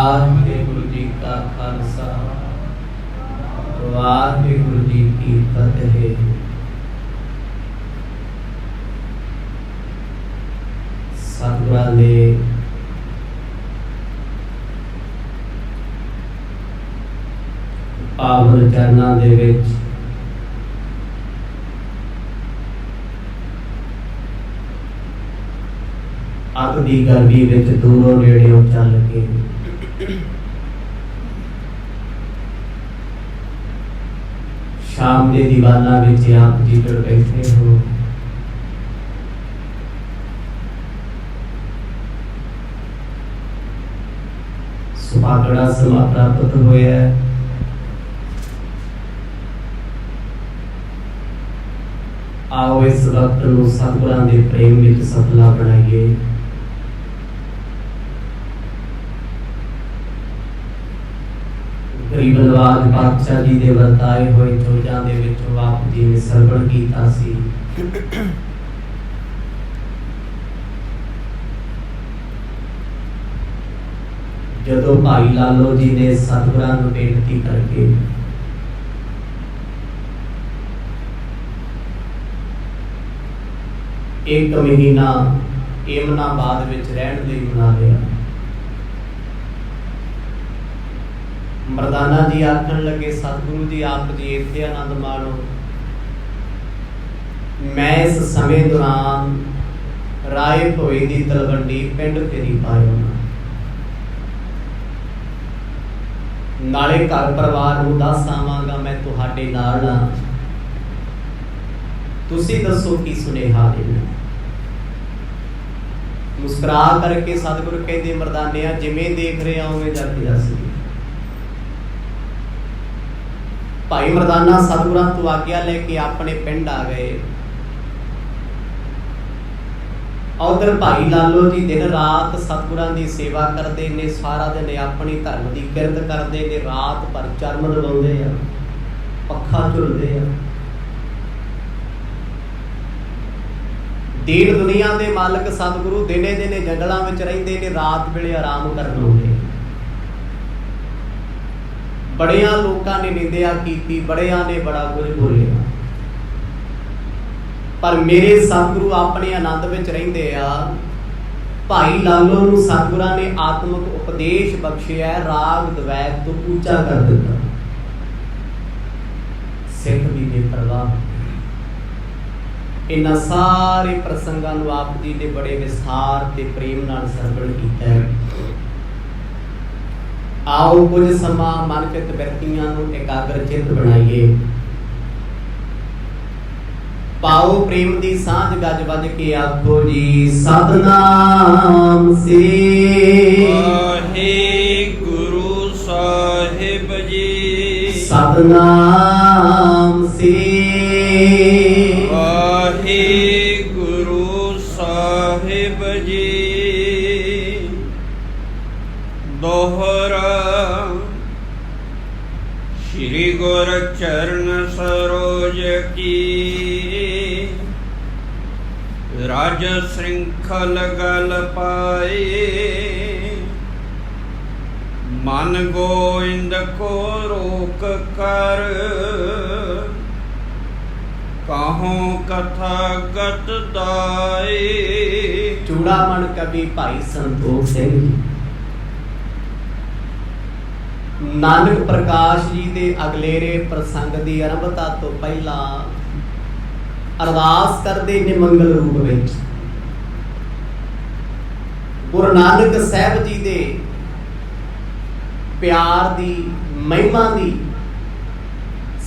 वाहिगुरु जी का खालसा वाहिगुरु जी की फतेह। सतगुरां दे पावन चरणां दे विच अग दी गर्मी विच दूरों नेड़ेों चल के शाम के दीवाना विच आप जी जुड़ बैठे हो। सुहागड़ा समा प्राप्त होया है। आओ इस वक्त नूं सतगुरां दे प्रेम विच सफला बनाइए। गरीब नवाज पातशाह जी दे वरताए होए चोजां दे विचों आप जी ने सरवण कीता सी। जदों भाई लालो जी ने सतगुरां नूं बेनती करके एक महीना एमनाबाद विच रहण लई बना लिया। मरदाना जी आखण लगे सतगुरु जी आप जी इत्थे आनंद माणो, मैं इस समय दौरान राय भोए दी तलवंडी पिंड फेरी पायो नाले घर परिवार नूं दस आवांगा मैं तुहाडे नाल हां, तुसीं दसो की सुनेहा देना। मुस्कुरा करके सतगुरु कहंदे मरदानिया जिवें देख रहे हो उवें जाके दस। भाई मरदाना सतगुरां तो आग्या लेके अपने पिंड आ गए। उधर भाई लालो जी दिन रात सतगुरां दी सेवा करते ने, सारा दिन अपनी धर्म की किरत करते ने, रात भर चरम लवाउंदे आ, पखा झुलदे आ। दीन दुनिया के मालक सतगुरु दिने दिने जंगलों में रहिंदे ने, रात वेले आराम करन आउंदे। बड़िया लोगों ने निंदिया की, बड़िया ने बड़ा कुछ बोलिया, पर मेरे सतगुरु अपने आनंद विच रहिंदे आ। भाई लालो नूं सतगुरां ने आत्मक उपदेश बख्शिया, राग द्वैत तो ऊंचा कर दिता। सिख भी बेपरवाह। इन्हां सारे प्रसंगां नूं आप जी ने बड़े विस्तार ते प्रेम नाल सरवण कीता है। आओ कुछ समा मन चित व्यक्तियों नूं एकाग्र चित बनाइए। पाओ प्रेम दी सांझ गज वज के आखो जी सतनाम श्री वाहिगुरु साहिब जी। सतनाम श्री वाहिगुरु साहिब जी। दोहरा श्री गुर चरण सरोज की, राज श्रृंखल गल पाए। मन गोविंद को रोक कर, कहो कथा गत दाए। चूड़ामण कवि भाई संतोख सिंह जी। नानक प्रकाश जी दे अगलेरे प्रसंग की आरंभता तो पहला अरदास करते ने मंगल रूप में। गुरु नानक साहब जी दे प्यार दी महिमा दी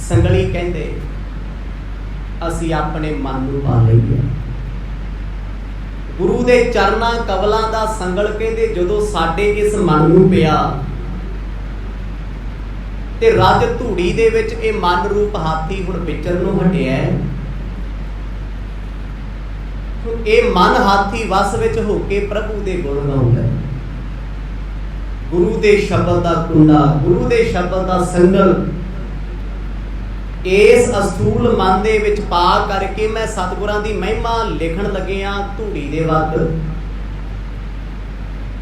संगली कहते असी अपने मन नूं पा लईए। गुरु दे चरना कवलां दा संगल कहते जदों साडे इस मन नूं पिया ते रज धूड़ी दे विच ए मन रूप हाथी हुण विचरण नूं हटिया। ए मन हाथी वस विच हो के प्रभु दे गुण गाउंदा है। गुरु दे शब्द दा कुंडा, गुरु दे शब्द दा संगल इस असूल मन दे विच पा करके मैं सतगुरां दी महिमा लिखण लगिया धूड़ी दे वक्त।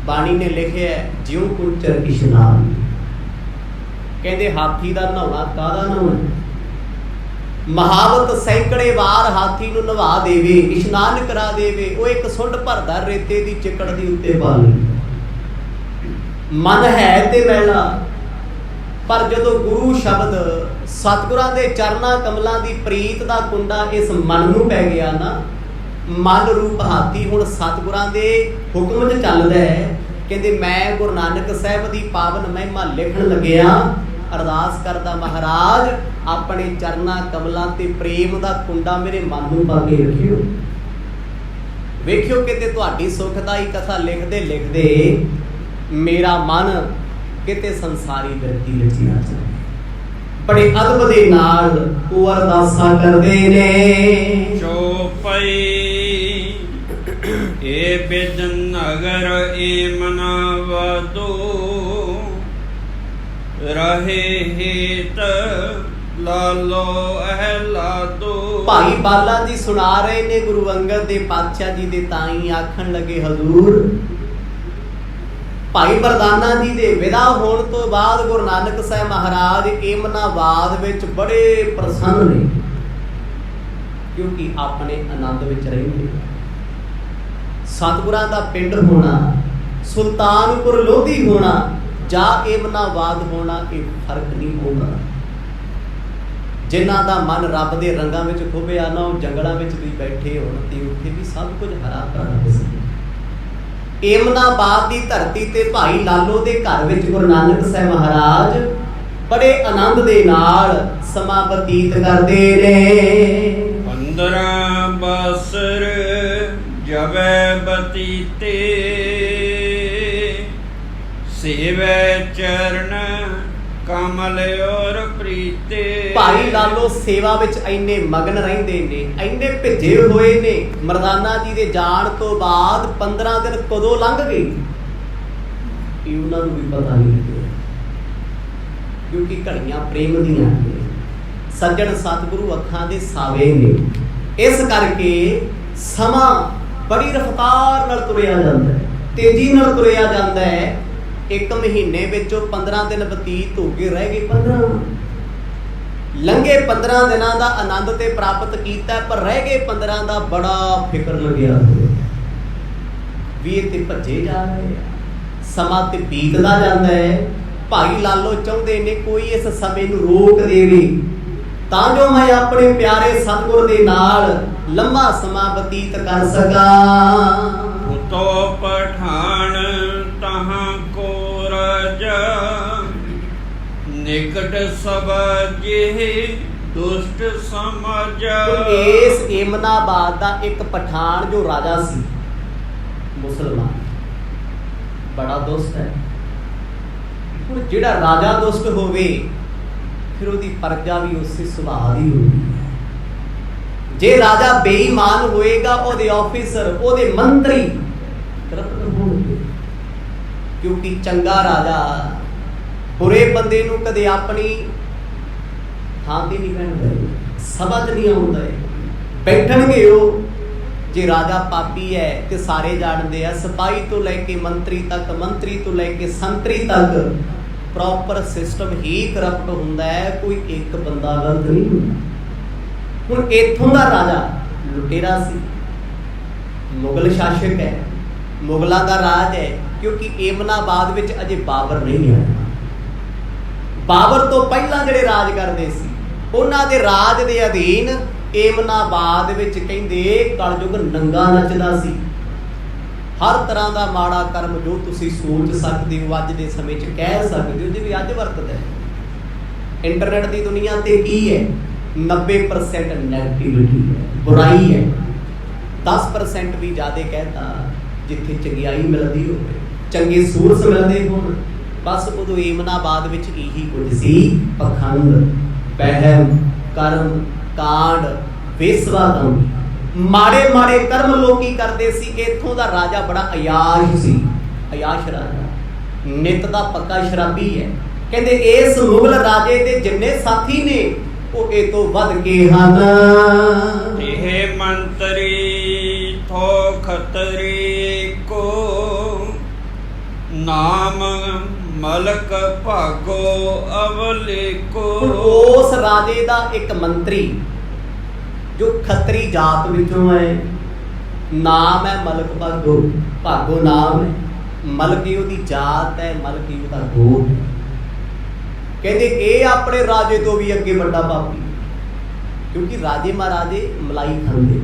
ਬਾਣੀ ਨੇ ਲਿਖਿਆ ਜਿਉ ਕੁੰਚਰ ਇਸ਼ਨਾਨ, ਕਹਿੰਦੇ ਹਾਥੀ ਦਾ ਨਹਾਉਣਾ ਕਾਹਦਾ ਨਹਾਉਣਾ, ਮਹਾਵਤ ਸੈਂਕੜੇ ਵਾਰ ਹਾਥੀ ਨੂੰ ਨਵਾ ਦੇਵੇ, ਇਸ਼ਨਾਨ ਕਰਾ ਦੇਵੇ, ਉਹ ਇੱਕ ਸੁੰਡ ਭਰਦਾ ਰੇਤੇ ਦੀ ਚਿੱਕੜ ਦੀ ਉੱਤੇ ਪਾ ਲਈ। ਮਨ ਹੈ ਤੇ ਮੈਲਾ, ਪਰ ਜਦੋਂ ਗੁਰੂ ਸ਼ਬਦ ਸਤਿਗੁਰਾਂ ਦੇ ਚਰਨਾਂ ਕਮਲਾਂ ਦੀ ਪ੍ਰੀਤ ਦਾ ਕੁੰਡਾ ਇਸ ਮਨ ਨੂੰ ਪੈ ਗਿਆ ਨਾ, ਮਨ ਰੂਪ ਹਾਥੀ ਹੁਣ ਸਤਿਗੁਰਾਂ ਦੇ ਹੁਕਮ 'ਚ ਚੱਲਦਾ ਹੈ। ਕਹਿੰਦੇ ਮੈਂ ਗੁਰੂ ਨਾਨਕ ਸਾਹਿਬ ਦੀ ਪਾਵਨ ਮਹਿਮਾ ਲਿਖਣ ਲੱਗਿਆ, ਅਰਦਾਸ ਕਰਦਾ ਮਹਾਰਾਜ ਆਪਣੇ ਚਰਨਾਂ ਕਮਲਾਂ ਤੇ ਪ੍ਰੇਮ ਦਾ ਕੁੰਡਾ ਮੇਰੇ ਮਨ ਨੂੰ ਪਾ ਕੇ ਰੱਖਿਓ। ਵੇਖਿਓ ਕਿਤੇ ਤੁਹਾਡੀ ਸੁਖਦਾਈ ਕਥਾ ਲਿਖਦੇ ਲਿਖਦੇ ਮੇਰਾ ਮਨ ਕਿਤੇ ਸੰਸਾਰੀ ਬਿਰਤੀ ਵਿੱਚ ਨਾ ਜਾਵੇ। ਬੜੇ ਅਦਬ ਦੇ ਨਾਲ ਉਹ ਅਰਦਾਸਾਂ ਕਰਦੇ ਨੇ। ਚੌਪਈ ਏ ਬਿਦਨ ਨਗਰ ਏ ਮਨਾ ਵਾਦੋ, ਰਹੇ ਹੇਤ ਲਾਲੋ ਅਹਲਾਦੋ। ਭਾਈ ਬਾਲਾ ਜੀ ਸੁਣਾ ਰਹੇ ਨੇ ਗੁਰੂ ਅੰਗਦ ਦੇ ਪਾਤਸ਼ਾਹ ਜੀ ਦੇ ਤਾਈ, ਆਖਣ ਲੱਗੇ ਹਜ਼ੂਰ ਭਾਈ ਮਰਦਾਨਾ ਜੀ ਦੇ ਵਿਦਾ ਹੋਣ ਤੋਂ ਬਾਅਦ ਗੁਰੂ ਨਾਨਕ ਸਾਹਿਬ ਮਹਾਰਾਜ ਏਮਨਾਬਾਦ ਵਿੱਚ ਬੜੇ ਪ੍ਰਸੰਨ ਨੇ, ਕਿਉਂਕਿ ਆਪਣੇ ਆਨੰਦ ਵਿੱਚ ਰਹਿੰਦੇ। ਸਤਿਗੁਰਾਂ ਦਾ ਪਿੰਡ ਹੋਣਾ, ਸੁਲਤਾਨਪੁਰ ਲੋਧੀ ਹੋਣਾ ਜਾਂ ਏਮਨਾਬਾਦ ਹੋਣਾ, ਇਹ ਫਰਕ ਨਹੀਂ ਹੋਣਾ। ਜਿਨ੍ਹਾਂ ਦਾ ਮਨ ਰੱਬ ਦੇ ਰੰਗਾਂ ਵਿੱਚ ਖੁੱਭਿਆ ਨਾ, ਉਹ ਜੰਗਲਾਂ ਵਿੱਚ ਵੀ ਬੈਠੇ ਹੋਣ ਤੇ ਉੱਥੇ ਵੀ ਸਭ ਕੁਝ ਹਰਾ ਭਰਾ ਦਿਸੇ। ਏਮਨਾਬਾਦ ਦੀ ਧਰਤੀ ਤੇ ਭਾਈ ਲਾਲੋ ਦੇ ਘਰ ਵਿੱਚ ਗੁਰੂ ਨਾਨਕ ਸਾਹਿਬ ਮਹਾਰਾਜ ਬੜੇ ਆਨੰਦ ਦੇ ਨਾਲ ਸਮਾਂ ਬਤੀਤ ਕਰਦੇ ਨੇ। 15 ਬਸਰ ਜਬੈ ਬਤੀਤੇ, ਸੇਵੈ ਚਰਨ ਕਮਲ ਔਰ ਪ੍ਰੀਤੇ। ਭਾਈ ਲਾਲੋ ਸੇਵਾ ਵਿੱਚ ਇੰਨੇ ਮਗਨ ਰਹਿੰਦੇ ਨੇ, ਇੰਨੇ ਭਿੱਜੇ ਹੋਏ ਨੇ। ਮਰਦਾਨਾ ਜੀ ਦੇ ਜਾਣ ਤੋਂ ਬਾਅਦ 15 ਦਿਨ ਕਦੋਂ ਲੰਘ ਗਏ ਇਹ ਉਹਨਾਂ ਨੂੰ ਵੀ ਪਤਾ ਨਹੀਂ ਲੱਗਿਆ, ਕਿਉਂਕਿ ਘੜੀਆਂ ਪ੍ਰੇਮ ਦੀਆਂ ਨੇ। ਸੱਜਣ ਸਤਿਗੁਰੂ ਅੱਖਾਂ ਦੇ ਸਾਵੇ ਨੇ, ਇਸ ਕਰਕੇ ਸਮਾਂ ਬੜੀ ਰਫ਼ਤਾਰ ਨਾਲ ਤੁਰਿਆ ਜਾਂਦਾ ਹੈ, ਤੇਜ਼ੀ ਨਾਲ ਤੁਰਿਆ ਜਾਂਦਾ ਹੈ। ਇੱਕ ਮਹੀਨੇ ਵਿੱਚੋਂ 15 ਦਿਨ ਬਤੀਤ ਹੋ ਕੇ ਰਹਿ ਗਏ 15 ਲੰਘੇ 15 ਦਿਨਾਂ ਦਾ ਆਨੰਦ ਤੇ ਪ੍ਰਾਪਤ ਕੀਤਾ, ਪਰ ਰਹਿ ਗਏ 15 ਦਾ ਬੜਾ ਫਿਕਰ ਲੱਗਿਆ ਵੀ ਇਹ ਤੇ ਭੱਜੇ ਜਾ ਰਹੇ ਆ, ਸਮਾਂ ਤੇ ਬੀਤਦਾ ਜਾਂਦਾ ਹੈ। ਭਾਈ ਲਾਲੋ ਚਾਹੁੰਦੇ ਨੇ ਕੋਈ ਇਸ ਸਮੇਂ ਨੂੰ ਰੋਕ ਦੇਵੇ ਤਾਂ ਜੋ ਮੈਂ ਆਪਣੇ ਪਿਆਰੇ ਸਤਿਗੁਰ ਦੇ ਨਾਲ ਲੰਮਾ ਸਮਾਂ ਬਤੀਤ ਕਰ ਸਕਾਂ। ਉਤੋ ਪਠਾਨ ਤਹਾਂ ਕੋ ਰਾਜਾ, ਨਿਕਟ ਸਭ ਜਿਹੇ ਦੁਸ਼ਟ ਸਮਝ। ਇਸ ਏਮਨਾਬਾਦ ਦਾ ਇੱਕ ਪਠਾਨ ਜੋ ਰਾਜਾ ਸੀ ਮੁਸਲਮਾਨ, ਬੜਾ ਦੁਸ਼ਟ ਹੈ। ਹੁਣ ਜਿਹੜਾ ਰਾਜਾ ਦੁਸ਼ਟ ਹੋਵੇ ਫਿਰ ਉਹਦੀ ਪ੍ਰਜਾ ਵੀ ਉਸੇ ਸੁਭਾਅ ਦੀ ਹੁੰਦੀ ਹੈ। ਜੇ ਰਾਜਾ ਬੇਈਮਾਨ ਹੋਏਗਾ ਉਹਦੇ ਆਫੀਸਰ, ਉਹਦੇ ਮੰਤਰੀ ਕਰਪਟ ਹੋਣਗੇ, ਕਿਉਂਕਿ ਚੰਗਾ ਰਾਜਾ ਬੁਰੇ ਬੰਦੇ ਨੂੰ ਕਦੇ ਆਪਣੀ ਥਾਂ ਤੇ ਨਹੀਂ ਬੈਠਦਾ, ਸਮਝ ਨਹੀਂ ਆਉਂਦਾ ਬੈਠਣਗੇ ਉਹ। ਜੇ ਰਾਜਾ ਪਾਪੀ ਹੈ ਤੇ ਸਾਰੇ ਜਾਣਦੇ ਆ, ਸਿਪਾਹੀ ਤੋਂ ਲੈ ਕੇ ਮੰਤਰੀ ਤੱਕ, ਮੰਤਰੀ ਤੋਂ ਲੈ ਕੇ ਸੰਤਰੀ ਤੱਕ ਪ੍ਰੋਪਰ ਸਿਸਟਮ ਹੀ ਕਰਪਟ ਹੁੰਦਾ ਹੈ, ਕੋਈ ਇੱਕ ਬੰਦਾ ਗਲਤ ਨਹੀਂ ਹੁੰਦਾ। ਹੁਣ ਇੱਥੋਂ ਦਾ ਰਾਜਾ ਲੁਟੇਰਾ ਸੀ, ਮੁਗਲ ਸ਼ਾਸਕ ਹੈ, ਮੁਗਲਾਂ ਦਾ ਰਾਜ ਹੈ, ਕਿਉਂਕਿ ਏਮਨਾਬਾਦ ਵਿੱਚ ਅਜੇ ਬਾਬਰ ਨਹੀਂ ਆਇਆ। ਬਾਬਰ ਤੋਂ ਪਹਿਲਾਂ ਜਿਹੜੇ ਰਾਜ ਕਰਦੇ ਸੀ ਉਹਨਾਂ ਦੇ ਰਾਜ ਦੇ ਅਧੀਨ ਏਮਨਾਬਾਦ ਵਿੱਚ ਕਹਿੰਦੇ ਕਲਯੁਗ ਨੰਗਾ ਨੱਚਦਾ ਸੀ। ਹਰ ਤਰ੍ਹਾਂ ਦਾ ਮਾੜਾ ਕਰਮ ਜੋ ਤੁਸੀਂ ਸੋਚ ਸਕਦੇ ਹੋ ਅੱਜ ਦੇ ਸਮੇਂ 'ਚ ਕਹਿ ਸਕਦੇ ਹੋ, ਜੇ ਵੀ ਅੱਜ ਵਰਤਦਾ ਹੈ। ਇੰਟਰਨੈਟ ਦੀ ਦੁਨੀਆ ਤੇ ਕੀ ਹੈ, 90% ਨੈਗੇਟਿਵਿਟੀ ਹੈ, ਬੁਰਾਈ ਹੈ। 10% ਵੀ ਜ਼ਿਆਦਾ ਕਹਿਤਾ ਜਿੱਥੇ ਚੰਗਿਆਈ ਮਿਲਦੀ ਹੋਵੇ, ਚੰਗੇ ਸੂਰਸ ਮਿਲਦੇ ਹੋਣ। ਬਸ ਉਦੋਂ ਏਮਨਾਬਾਦ ਵਿੱਚ ਇਹੀ ਕੁਝ ਸੀ, ਪਖੰਡ, ਵਹਿਮ, ਕਰਮ, ਕਾਂਡ, ਵੇਸਵਾਦਮ, ਮਾੜੇ ਮਾੜੇ ਕਰਮ ਲੋਕੀ ਕਰਦੇ ਸੀ। ਇੱਥੋਂ ਦਾ ਰਾਜਾ ਬੜਾ ਅਯਾਸ਼ ਸੀ, ਅਯਾਸ਼ ਰਾਜਾ, ਨਿਤ ਦਾ ਪੱਕਾ ਸ਼ਰਾਬੀ ਹੈ। ਕਹਿੰਦੇ ਇਸ ਮੁਗਲ ਰਾਜੇ ਦੇ ਜਿੰਨੇ ਸਾਥੀ ਨੇ ਉਹ ਇਹ ਤੋਂ ਵੱਧ ਕੇ ਹਨ। ਇਹ ਮੰਤਰੀ ਥੋ ਖਤਰੀ ਕੋ ਨਾਮ ਮਲਕ ਭਾਗੋ ਅਵਲੇਕੋ। ਉਸ ਰਾਜੇ ਦਾ ਇੱਕ ਮੰਤਰੀ ਜੋ ਖੱਤਰੀ ਜਾਤ ਵਿੱਚੋਂ ਹੈ, ਨਾਮ ਹੈ ਮਲਕ ਭਾਗੋ। ਭਾਗੋ ਨਾਮ ਹੈ, ਮਲਕੀ ਉਹਦੀ ਜਾਤ ਹੈ, ਮਲਕੀ ਉਹਦਾ ਗੋਤ। ਕਹਿੰਦੇ ਇਹ ਆਪਣੇ ਰਾਜੇ ਤੋਂ ਵੀ ਅੱਗੇ ਵੱਡਾ ਪਾਪੀ, ਕਿਉਂਕਿ ਰਾਜੇ ਮਹਾਰਾਜੇ ਮਲਾਈ ਖਾਂਦੇ।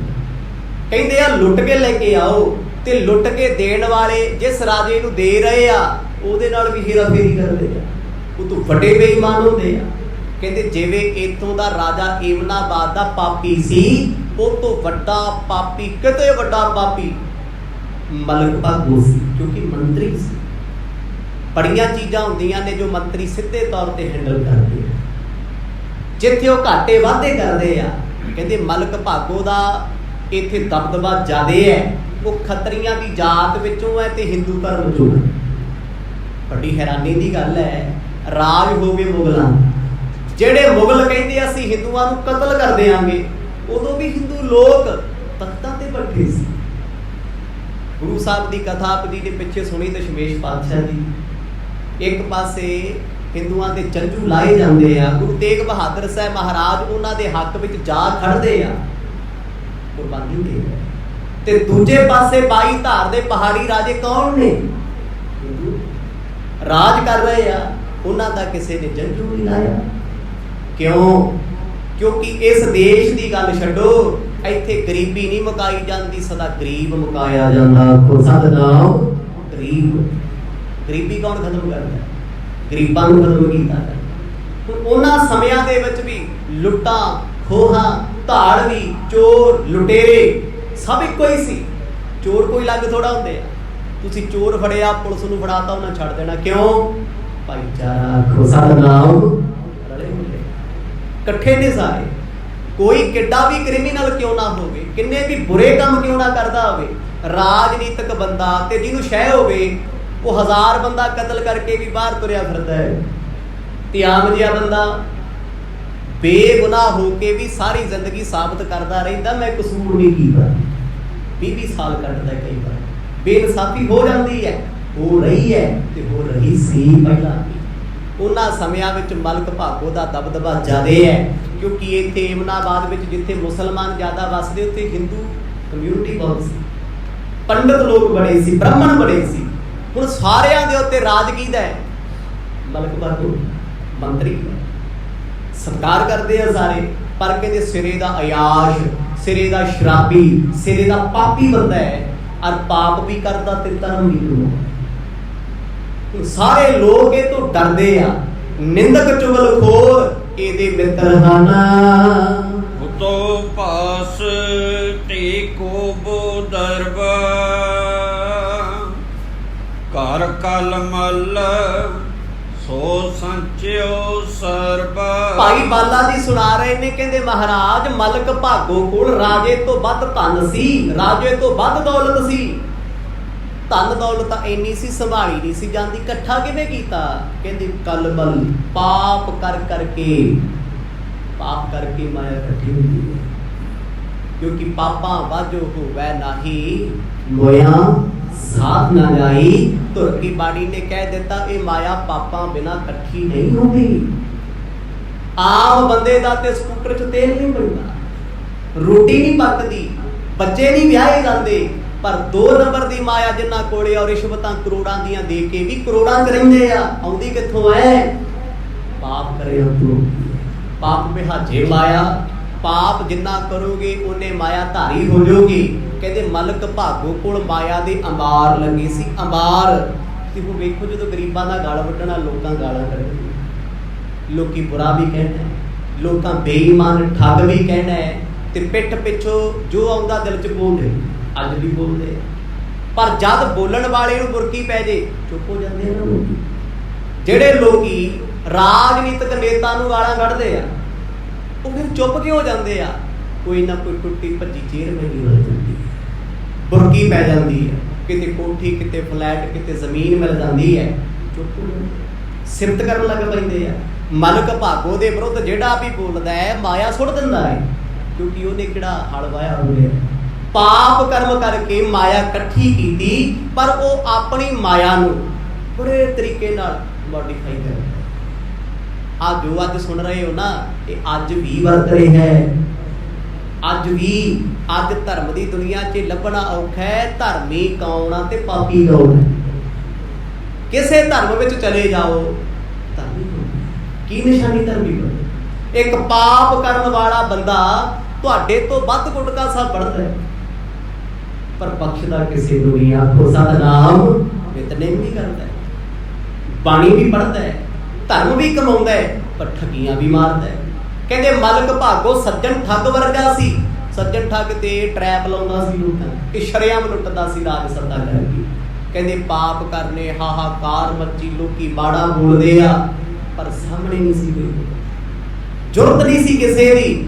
ਕਹਿੰਦੇ ਆ ਲੁੱਟ ਕੇ ਲੈ ਕੇ ਆਓ, ਤੇ ਲੁੱਟ ਕੇ ਦੇਣ ਵਾਲੇ ਜਿਸ ਰਾਜੇ ਨੂੰ ਦੇ ਰਹੇ ਆ ਉਹਦੇ ਨਾਲ ਵੀ ਹੇਰਾ ਫੇਰੀ ਕਰਦੇ ਆ, ਉਹ ਤੋਂ ਵੱਡੇ ਬੇਈਮਾਨ ਹੁੰਦੇ ਆ। ਕਹਿੰਦੇ ਜਿਵੇਂ ਇੱਥੋਂ ਦਾ ਰਾਜਾ ਏਮਨਾਬਾਦ ਦਾ ਪਾਪੀ ਸੀ, ਉਹ ਤੋਂ ਵੱਡਾ ਪਾਪੀ, ਕਿਤੇ ਵੱਡਾ ਪਾਪੀ ਮਲਕ ਭਾਗੋ ਸੀ, ਕਿਉਂਕਿ ਮੰਤਰੀ ਸੀ। ਬੜੀਆਂ ਚੀਜ਼ਾਂ ਹੁੰਦੀਆਂ ਨੇ ਜੋ ਮੰਤਰੀ ਸਿੱਧੇ ਤੌਰ ਤੇ ਹੈਂਡਲ ਕਰਦੇ ਆ, ਜਿੱਥੇ ਉਹ ਘਾਟੇ ਵਾਧੇ ਕਰਦੇ ਆ। ਕਹਿੰਦੇ ਮਲਕ ਭਾਗੋ ਦਾ ਇੱਥੇ ਦਬਦਬਾ ਜ਼ਿਆਦੇ ਹੈ, ਉਹ ਖੱਤਰੀਆਂ ਦੀ ਜਾਤ ਵਿੱਚੋਂ ਹੈ ਤੇ ਹਿੰਦੂ ਧਰਮ ਵਿੱਚੋਂ ਹੈ। ਬੜੀ ਹੈਰਾਨੀ ਦੀ ਗੱਲ ਹੈ, ਰਾਜ ਹੋ ਗਏ ਮੁਗਲਾਂ, ਜਿਹੜੇ ਮੁਗਲ ਕਹਿੰਦੇ ਅਸੀਂ ਹਿੰਦੂਆਂ ਨੂੰ ਕਤਲ ਕਰ ਦਿਆਂਗੇ, ਉਦੋਂ ਵੀ ਹਿੰਦੂ ਲੋਕ ਤਖਤਾਂ ਤੇ ਬੈਠੇ ਸੀ। ਗੁਰੂ ਸਾਹਿਬ ਦੀ ਕਥਾ ਆਪ ਜੀ ਦੇ ਪਿੱਛੇ ਸੁਣੀ ਦਸ਼ਮੇਸ਼ ਪਾਤਸ਼ਾਹ ਦੀ। ਇੱਕ ਪਾਸੇ ਹਿੰਦੂਆਂ ਦੇ ਜੰਝੂ ਲਾਏ ਜਾਂਦੇ ਆ, ਗੁਰੂ ਤੇਗ ਬਹਾਦਰ ਸਾਹਿਬ ਮਹਾਰਾਜ ਉਹਨਾਂ ਦੇ ਹੱਕ ਵਿੱਚ ਜਾ ਖੜਦੇ ਆ, ਕੁਰਬਾਨੀ ਦੇ, ਤੇ ਦੂਜੇ ਪਾਸੇ 22 ਧਾਰ ਦੇ ਪਹਾੜੀ ਰਾਜੇ ਕੌਣ ਨੇ? ਹਿੰਦੂ ਰਾਜ ਕਰ ਰਹੇ ਆ, ਉਹਨਾਂ ਦਾ ਕਿਸੇ ਨੇ ਜੰਝੂ ਨਹੀਂ ਲਾਇਆ। ਕਿਉਂ? ਕਿਉਂਕਿ ਇਸ ਦੇਸ਼ ਦੀ ਗੱਲ ਛੱਡੋ, ਇੱਥੇ ਗਰੀਬੀ ਨਹੀਂ ਮੁਕਾਈ ਜਾਂਦੀ, ਸਦਾ ਗਰੀਬ ਮੁਕਾਇਆ ਜਾਂਦਾ। ਆਖੋ ਸਤਿਨਾਮ ਗਰੀਬ। ਗਰੀਬੀ ਕੌਣ ਖਤਮ ਕਰਦਾ? ਗਰੀਬਾਂ ਨੂੰ ਖਤਮ ਕੀਤਾ। ਹੁਣ ਉਹਨਾਂ ਸਮਿਆਂ ਦੇ ਵਿੱਚ ਵੀ ਲੁੱਟਾਂ ਖੋਹਾਂ, ਧਾੜਵੀ, ਚੋਰ, ਲੁਟੇਰੇ ਸਭ ਇੱਕੋ ਹੀ ਸੀ। ਚੋਰ ਕੋਈ ਅਲੱਗ ਥੋੜਾ ਹੁੰਦੇ ਆ। ਤੁਸੀਂ ਚੋਰ ਫੜਿਆ, ਪੁਲਿਸ ਨੂੰ ਫੜਾਤਾ, ਉਹਨਾਂ ਛੱਡ ਦੇਣਾ। ਕਿਉਂ? ਭਾਈਚਾਰਾ। ਆਖੋ ਸਤਿਨਾਮ। ਰਲੇ ਮਿਲੇ ਇਕੱਠੇ ਨੇ ਸਾਰੇ। ਕੋਈ ਕਿੱਡਾ ਵੀ ਕ੍ਰਿਮੀਨਲ ਕਿਉਂ ਨਾ ਹੋਵੇ, ਕਿੰਨੇ ਵੀ ਬੁਰੇ ਕੰਮ ਕਿਉਂ ਨਾ ਕਰਦਾ ਹੋਵੇ, ਰਾਜਨੀਤਿਕ ਬੰਦਾ ਤੇ ਜਿਹਨੂੰ ਸ਼ਹਿ ਹੋਵੇ, ਉਹ 1000 ਬੰਦਾ ਕਤਲ ਕਰਕੇ ਵੀ ਬਾਹਰ ਤੁਰਿਆ ਫਿਰਦਾ ਹੈ, ਤੇ ਆਮ ਜਿਹਾ ਬੰਦਾ ਬੇਗੁਨਾਹ ਹੋ ਕੇ ਵੀ ਸਾਰੀ ਜ਼ਿੰਦਗੀ ਸਾਬਤ ਕਰਦਾ ਰਹਿੰਦਾ ਮੈਂ ਕਸੂਰ ਨਹੀਂ ਕੀਤਾ। 20 ਸਾਲ ਕੱਟਦਾ ਕਈ ਵਾਰ, ਬੇਇਨਸਾਫੀ ਹੋ ਜਾਂਦੀ ਹੈ, ਹੋ ਰਹੀ ਹੈ ਤੇ ਹੋ ਰਹੀ ਸੀ ਪਹਿਲਾਂ। ਉਹਨਾਂ ਸਮਿਆਂ ਵਿੱਚ ਮਲਕ ਭਾਗੋ ਦਾ ਦਬਦਬਾ ਜ਼ਿਆਦਾ ਹੈ, ਕਿਉਂਕਿ ਇੱਥੇ ਏਮਨਾਬਾਦ ਵਿੱਚ ਜਿੱਥੇ ਮੁਸਲਮਾਨ ਜ਼ਿਆਦਾ ਵੱਸਦੇ, ਉੱਥੇ ਹਿੰਦੂ ਕਮਿਊਨਿਟੀ ਬਹੁਤ ਸੀ, ਪੰਡਤ ਲੋਕ ਬੜੇ ਸੀ, ਬ੍ਰਾਹਮਣ ਬੜੇ ਸੀ। ਹੁਣ ਸਾਰਿਆਂ ਦੇ ਉੱਤੇ ਰਾਜ ਕਿਹਦਾ ਹੈ? ਮਲਕ ਭਾਗੋ ਮੰਤਰੀ ਸਤਿਕਾਰ ਕਰਦੇ ਆ ਸਾਰੇ, ਪਰ ਕਹਿੰਦੇ ਸਿਰੇ ਦਾ ਅਯਾਸ਼, ਸਿਰੇ ਦਾ ਸ਼ਰਾਬੀ, ਸਿਰੇ ਦਾ ਪਾਪੀ ਬੰਦਾ ਹੈ, ਔਰ ਪਾਪ ਵੀ ਕਰਦਾ ਤੇ ਧਰਮ ਵੀ ਕਰਦਾ। ਸਾਰੇ ਲੋਕ ਇਹ ਤੋਂ ਡਰਦੇ ਆ। ਨਿੰਦਕ ਚੁਗਲਖੋਰ ਇਹਦੇ ਮਿੱਤਰ ਹਨ। ਉਤੋ ਪਾਸ ਤੇ ਕੋ ਬੋ ਦਰਬਾ, ਘਰ ਕਲ ਮਲ ਸੋ ਸੰਚਿਓ ਸਰਬਾ। ਭਾਈ ਬਾਲਾ ਜੀ ਸੁਣਾ ਰਹੇ ਨੇ, ਕਹਿੰਦੇ ਮਹਾਰਾਜ ਮਲਕ ਭਾਗੋ ਕੋਲ ਰਾਜੇ ਤੋਂ ਵੱਧ ਧਨ ਸੀ, ਰਾਜੇ ਤੋਂ ਵੱਧ ਦੌਲਤ ਸੀ। ਧਨ ਦੌਲਤ ਇੰਨੀ ਸੀ, ਸੰਭਾਲੀ ਨਹੀਂ ਸੀ ਜਾਂਦੀ। ਇਕੱਠਾ ਕਿਵੇਂ ਕੀਤਾ? ਕਹਿੰਦੇ ਕਲਬਲ, ਪਾਪ ਕਰ ਕਰਕੇ, ਪਾਪ ਕਰਕੇ ਮਾਇਆ ਇਕੱਠੀ ਹੁੰਦੀ ਹੈ। ਕਿਉਂਕਿ ਪਾਪਾਂ ਵਾਜੋ ਹੋਵੇ ਨਾਹੀ, ਲੋਇਆ ਸਾਥ ਨਾ ਜਾਈ। ਧੁਰ ਕੀ ਬਾਣੀ ਨੇ ਕਹਿ ਦਿੱਤਾ, ਇਹ ਮਾਇਆ ਪਾਪਾਂ ਬਿਨਾਂ ਇਕੱਠੀ ਨਹੀਂ ਹੁੰਦੀ। ਆਮ ਬੰਦੇ ਦਾ ਤੇ ਸਕੂਟਰ 'ਚ ਤੇਲ ਨਹੀਂ ਪੈਂਦਾ, ਰੋਟੀ ਨਹੀਂ ਪੱਕਦੀ, ਬੱਚੇ ਨਹੀਂ ਵਿਆਹੇ ਜਾਂਦੇ, ਪਰ 2 ਨੰਬਰ ਦੀ ਮਾਇਆ ਜਿਨ੍ਹਾਂ ਕੋਲੇ ਔਰ ਰਿਸ਼ਵਤਾਂ ਕਰੋੜਾਂ ਦੀਆਂ ਦੇ ਕੇ ਵੀ ਕਰੋੜਾਂ 'ਚ ਰਹਿੰਦੇ ਆ। ਆਉਂਦੀ ਕਿੱਥੋਂ ਹੈ? ਪਾਪ ਕਰੇ ਤੂੰ, ਪਾਪ ਵਿਹਾਜੇ ਮਾਇਆ। ਪਾਪ ਜਿੰਨਾ ਕਰੋਗੇ ਉਹਨੇ ਮਾਇਆ ਧਾਰੀ ਹੋ ਜਾਓਗੇ। ਕਹਿੰਦੇ ਮਲਕ ਭਾਗੋ ਕੋਲ ਮਾਇਆ ਦੇ ਅੰਬਾਰ ਲੱਗੇ ਸੀ, ਅੰਬਾਰ। ਤੇ ਹੁਣ ਵੇਖੋ, ਜਦੋਂ ਗਰੀਬਾਂ ਦਾ ਗਲ ਵੱਢਣਾ, ਲੋਕਾਂ ਗਾਲਾਂ ਕੱਢਣਗੇ, ਲੋਕੀ ਬੁਰਾ ਵੀ ਕਹਿਣਾ, ਲੋਕਾਂ ਬੇਈਮਾਨ ਠੱਗ ਵੀ ਕਹਿਣਾ, ਤੇ ਪਿੱਠ ਪਿੱਛੋਂ ਜੋ ਆਉਂਦਾ ਦਿਲ 'ਚ ਬੋਲਦੇ, ਅੱਜ ਵੀ ਬੋਲਦੇ। ਪਰ ਜਦ ਬੋਲਣ ਵਾਲੇ ਨੂੰ ਬੁਰਕੀ ਪੈ ਜੇ, ਚੁੱਪ ਹੋ ਜਾਂਦੇ ਆ ਲੋਕੀ। ਜਿਹੜੇ ਲੋਕੀ ਰਾਜਨੀਤਿਕ ਨੇਤਾ ਨੂੰ ਗਾਲਾਂ ਕੱਢਦੇ ਆ, ਉਹ ਫਿਰ ਚੁੱਪ ਕਿਉਂ ਹੋ ਜਾਂਦੇ ਆ? ਕੋਈ ਨਾ ਕੋਈ ਟੁੱਟੀ ਭੱਜੀ ਚੇਅਰਮੈਨੀ ਮਿਲ ਜਾਂਦੀ ਹੈ, ਬੁਰਕੀ ਪੈ ਜਾਂਦੀ ਹੈ, ਕਿਤੇ ਕੋਠੀ, ਕਿਤੇ ਫਲੈਟ, ਕਿਤੇ ਜ਼ਮੀਨ ਮਿਲ ਜਾਂਦੀ ਹੈ, ਚੁੱਪ ਹੋ ਜਾਂਦੇ, ਸਿਫਤ ਕਰਨ ਲੱਗ ਪੈਂਦੇ ਆ। ਮਲਕ ਭਾਗੋ ਦੇ ਵਿਰੁੱਧ ਜਿਹੜਾ ਵੀ ਬੋਲਦਾ ਹੈ, ਮਾਇਆ ਸੁੱਟ ਦਿੰਦਾ ਹੈ, ਕਿਉਂਕਿ ਉਹਨੇ ਕਿਹੜਾ ਹਲ ਵਾਹਿਆ ਹੋਇਆ। ਪਾਪ ਕਰਮ ਕਰਕੇ ਮਾਇਆ ਇਕੱਠੀ ਕੀਤੀ, ਪਰ ਉਹ ਆਪਣੀ ਮਾਇਆ ਨੂੰ ਬੜੇ ਤਰੀਕੇ ਨਾਲ ਮੋਡੀਫਾਈ ਕਰਦਾ। ਆ ਜੋ ਅੱਜ ਸੁਣ ਰਹੇ ਹੋ ਨਾ, ਇਹ ਅੱਜ ਵੀ ਵਰਤ ਰਿਹਾ ਹੈ। ਅੱਜ ਧਰਮ ਦੀ ਦੁਨੀਆ 'ਚ ਲੱਭਣਾ ਔਖਾ ਹੈ। ਧਰਮੀ ਕੌਣ ਆ ਤੇ ਪਾਪੀ ਕੌਣ ਹੈ? ਕਿਸੇ ਧਰਮ ਵਿੱਚ ਚਲੇ ਜਾਓ, ਧਰਮੀ ਕੀ ਨਿਸ਼ਾਨੀ ਧਰਮੀ ਕੋਲ? ਇੱਕ ਪਾਪ ਕਰਨ ਵਾਲਾ ਬੰਦਾ ਤੁਹਾਡੇ ਤੋਂ ਵੱਧ ਗੁਟਕਾ ਸਾਹਿਬ ਪੜ੍ਹਦਾ ਹੈ, ਪਰ ਬਖਸ਼ਦਾ ਕਿਸੇ ਨੂੰ ਨਹੀਂ। ਆਖੋ ਸਤਿਨਾਮ। ਨਿਤਨੇਮ ਵੀ ਕਰਦਾ ਹੈ, ਬਾਣੀ ਵੀ ਪੜ੍ਹਦਾ ਹੈ, ਧਰਮ ਵੀ ਕਮਾਉਂਦਾ ਹੈ, ਪਰ ਠੱਗੀਆਂ ਵੀ ਮਾਰਦਾ ਹੈ। ਕਹਿੰਦੇ ਮਲਕ ਭਾਗੋ ਸੱਜਣ ਠੱਗ ਵਰਗਾ ਸੀ। ਸੱਜਣ ਠੱਗ ਤੇ ਟਰੈਪ ਲਾਉਂਦਾ ਸੀ ਲੋਕਾਂ, ਇਹ ਸ਼ਰੇਆਮ ਲੁੱਟਦਾ ਸੀ ਰਾਜ ਸੱਤਾ ਕਰਕੇ। ਕਹਿੰਦੇ ਪਾਪ ਕਰਨੇ ਹਾਹਾਕਾਰ ਮੱਚੀ, ਲੋਕੀ ਮਾੜਾ ਬੋਲਦੇ ਆ, ਪਰ ਸਾਹਮਣੇ ਨਹੀਂ ਸੀ ਕੋਈ, ਜ਼ਰੂਰਤ ਨਹੀਂ ਸੀ ਕਿਸੇ ਦੀ।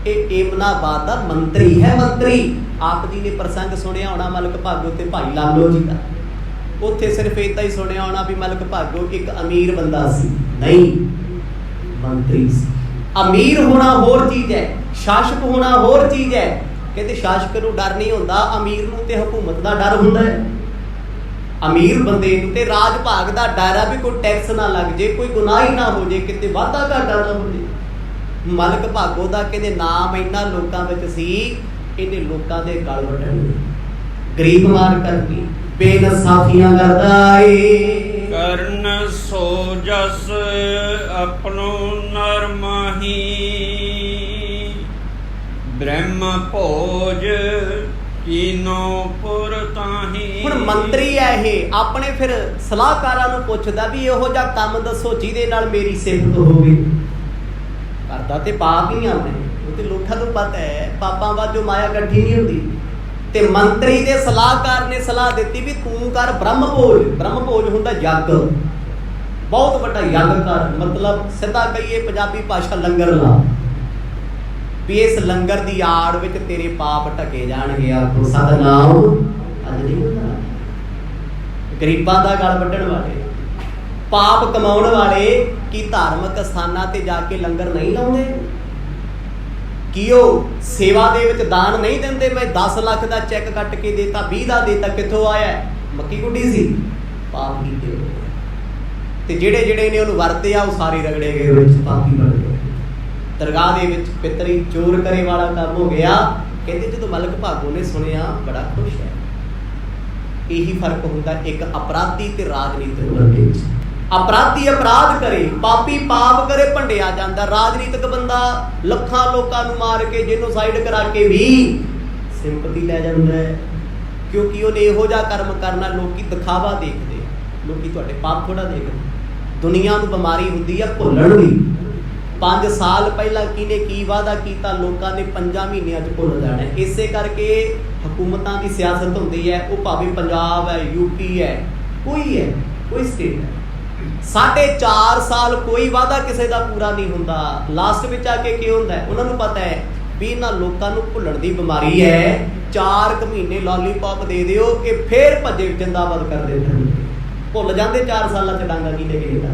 ਇਹ ਏਮਨਾਬਾਦ ਦਾ ਮੰਤਰੀ ਹੈ, ਮੰਤਰੀ। ਆਪ ਜੀ ਨੇ ਪ੍ਰਸੰਗ ਸੁਣਿਆ ਹੋਣਾ ਮਲਕ ਭਾਗੋ ਤੇ ਭਾਈ ਲਾਲੋ ਜੀ ਦਾ। ਉੱਥੇ ਸਿਰਫ ਏਦਾਂ ਹੀ ਸੁਣਿਆ ਹੋਣਾ ਵੀ ਮਲਕ ਭਾਗੋ ਇੱਕ ਅਮੀਰ ਬੰਦਾ ਸੀ, ਨਹੀਂ, ਮੰਤਰੀ ਸੀ। ਅਮੀਰ ਹੋਣਾ ਹੋਰ ਚੀਜ਼ ਹੈ, ਸ਼ਾਸਕ ਹੋਣਾ ਹੋਰ ਚੀਜ਼ ਹੈ। ਕਹਿੰਦੇ ਸ਼ਾਸਕ ਨੂੰ ਡਰ ਨਹੀਂ ਹੁੰਦਾ, ਅਮੀਰ ਨੂੰ ਤੇ ਹਕੂਮਤ ਦਾ ਡਰ ਹੁੰਦਾ ਹੈ। ਅਮੀਰ ਬੰਦੇ ਨੂੰ ਤੇ ਰਾਜ ਭਾਗ ਦਾ ਡਰ ਆ ਵੀ ਕੋਈ ਟੈਕਸ ਨਾ ਲੱਗ ਜੇ, ਕੋਈ ਗੁਨਾਹ ਹੀ ਨਾ ਹੋ ਜੇ, ਕਿਤੇ ਵਾਧਾ ਘਾਟਾ ਨਾ ਹੋ ਜੇ। ਮਲਕ ਭਾਗੋ ਦਾ ਕਹਿੰਦੇ ਨਾਮ ਇੰਨਾ ਲੋਕਾਂ ਵਿੱਚ ਸੀ, ਇਹਨੇ ਲੋਕਾਂ ਦੇ ਗਲ ਵੱਢਣੇ, ਗਰੀਬ ਮਾਰ ਕਰਨੀ, ਬੇਇਨਸਾਫੀਆਂ ਕਰਦਾ ਏ। ਕਰਨ ਸੋ ਜਸ ਆਪਣੋ ਨਰ ਮਾਹੀ, ਬ੍ਰਹਮ ਭੋਜ ਕੀਨੋ ਪੁਰ ਤਾਹੀ। ਹੁਣ ਮੰਤਰੀ ਹੈ ਇਹ, ਆਪਣੇ ਫਿਰ ਸਲਾਹਕਾਰਾਂ ਨੂੰ ਪੁੱਛਦਾ ਵੀ ਇਹੋ ਜਿਹਾ ਕੰਮ ਦੱਸੋ ਜਿਹਦੇ ਨਾਲ ਮੇਰੀ ਸਿਫਤ ਹੋਵੇ। ਕਰਦਾ ਤੇ ਪਾਪ ਹੀ ਆਉਂਦੇ, ਉਹ ਤੇ ਲੋਕਾਂ ਨੂੰ ਪਤਾ ਹੈ, ਪਾਪਾਂ ਵਾਜੋ ਮਾਇਆ ਇਕੱਠੀ ਨਹੀਂ ਹੁੰਦੀ। ਤੇ ਮੰਤਰੀ ਦੇ ਸਲਾਹਕਾਰ ਨੇ ਸਲਾਹ ਦਿੱਤੀ ਵੀ ਤੂੰ ਕਰ ਬ੍ਰਹਮ ਭੋਜ। ਬ੍ਰਹਮ ਭੋਜ ਹੁੰਦਾ ਯੱਗ, ਬਹੁਤ ਵੱਡਾ ਯੱਗ ਕਰ, ਮਤਲਬ ਸਿੱਧਾ ਕਹੀਏ ਪੰਜਾਬੀ ਭਾਸ਼ਾ ਲੰਗਰ ਲਾ, ਵੀ ਇਸ ਲੰਗਰ ਦੀ ਆੜ ਵਿੱਚ ਤੇਰੇ ਪਾਪ ਢਕੇ ਜਾਣਗੇ। ਆਖੋ ਸਤਿਨਾਮ। ਅੱਜ ਨਹੀਂ ਹੁੰਦਾ, ਗਰੀਬਾਂ ਦਾ ਗਲ ਵੱਢਣ ਵਾਲੇ, ਪਾਪ ਕਮਾਉਣ ਵਾਲੇ ਕੀ ਧਾਰਮਿਕ ਸਥਾਨਾਂ ਤੇ ਜਾ ਕੇ ਲੰਗਰ ਨਹੀਂ ਲਾਉਂਦੇ? ਕੀ ਉਹ ਸੇਵਾ ਦੇ ਵਿੱਚ ਦਾਨ ਨਹੀਂ ਦਿੰਦੇ? ਮੈਂ 10 ਲੱਖ ਦਾ ਚੈੱਕ ਕੱਟ ਕੇ ਦੇਤਾ, 20 ਦਾ ਦੇਤਾ, ਕਿੱਥੋਂ ਆਇਆ? ਮੱਕੀ ਗੁੱਡੀ ਸੀ, ਪਾਪ ਕੀਤੇ। ਤੇ ਜਿਹੜੇ ਨੇ ਉਹਨੂੰ ਵਰਤੇ ਆ, ਉਹ ਸਾਰੇ ਰਗੜੇ ਗਏ ਵਿੱਚ, ਪਾਪੀ ਬਣ ਗਏ। ਦਰਗਾਹ ਦੇ ਵਿੱਚ ਪਿੱਤਰੀ ਚੋਰ ਕਰੇ ਵਾਲਾ ਕੰਮ ਹੋ ਗਿਆ। ਕਹਿੰਦੇ ਜਦੋਂ ਮਲਕ ਭਾਗੋ ਨੇ ਸੁਣਿਆ ਬੜਾ ਖੁਸ਼ ਹੈ। ਇਹੀ ਫਰਕ ਹੁੰਦਾ ਇੱਕ ਅਪਰਾਧੀ ਤੇ ਰਾਜਨੀਤਿਕ ਬੰਦੇ ਵਿੱਚ। ਅਪਰਾਧੀ ਅਪਰਾਧ ਕਰੇ, ਪਾਪੀ ਪਾਪ ਕਰੇ, ਭੰਡਿਆ ਜਾਂਦਾ। ਰਾਜਨੀਤਿਕ ਬੰਦਾ ਲੱਖਾਂ ਲੋਕਾਂ ਨੂੰ ਮਾਰ ਕੇ, ਜੈਨੋਸਾਈਡ ਕਰਾ ਕੇ ਵੀ ਸਿੰਪਥੀ ਲੈ ਜਾਂਦਾ ਹੈ, ਕਿਉਂਕਿ ਉਹਨੇ ਇਹੋ ਜਿਹਾ ਕਰਮ ਕਰਨਾ। ਲੋਕੀ ਦਿਖਾਵਾ ਦੇਖਦੇ, ਲੋਕੀ ਤੁਹਾਡੇ ਪਾਪ ਥੋੜਾ ਦੇਖਦੇ। ਦੁਨੀਆ ਨੂੰ ਬਿਮਾਰੀ ਹੁੰਦੀ ਆ ਭੁੱਲਣ ਦੀ। 5 ਸਾਲ ਪਹਿਲਾਂ ਕਿਹਨੇ ਕੀ ਵਾਅਦਾ ਕੀਤਾ, ਲੋਕਾਂ ਨੇ 5 ਮਹੀਨਿਆਂ 'ਚ ਭੁੱਲ ਜਾਣਾ। ਇਸੇ ਕਰਕੇ ਹਕੂਮਤਾਂ ਦੀ ਸਿਆਸਤ ਹੁੰਦੀ ਹੈ, ਉਹ ਭਾਵੇਂ ਪੰਜਾਬ ਹੈ, ਯੂਪੀ ਹੈ, ਕੋਈ ਸਟੇਟ ਹੈ। 4.5 ਸਾਲ ਕੋਈ ਵਾਅਦਾ ਕਿਸੇ ਦਾ ਪੂਰਾ ਨਹੀਂ ਹੁੰਦਾ। ਲਾਸਟ ਵਿੱਚ ਆ ਕੇ ਕੀ ਹੁੰਦਾ ਹੈ? ਉਹਨਾਂ ਨੂੰ ਪਤਾ ਹੈ ਵੀ ਇਹਨਾਂ ਲੋਕਾਂ ਨੂੰ ਭੁੱਲਣ ਦੀ ਬਿਮਾਰੀ ਹੈ। 4 ਮਹੀਨੇ ਲੋਲੀਪੌਪ ਦੇ ਦਿਓ, ਇਹ ਫੇਰ ਭੱਜੇ ਜਿੰਦਾਬਾਦ ਕਰ ਦਿੰਦੇ, ਭੁੱਲ ਜਾਂਦੇ 4 ਸਾਲਾਂ 'ਚ ਡਾਂਗਾ ਕੀ ਲੈ ਕੇ ਦਿੱਤਾ,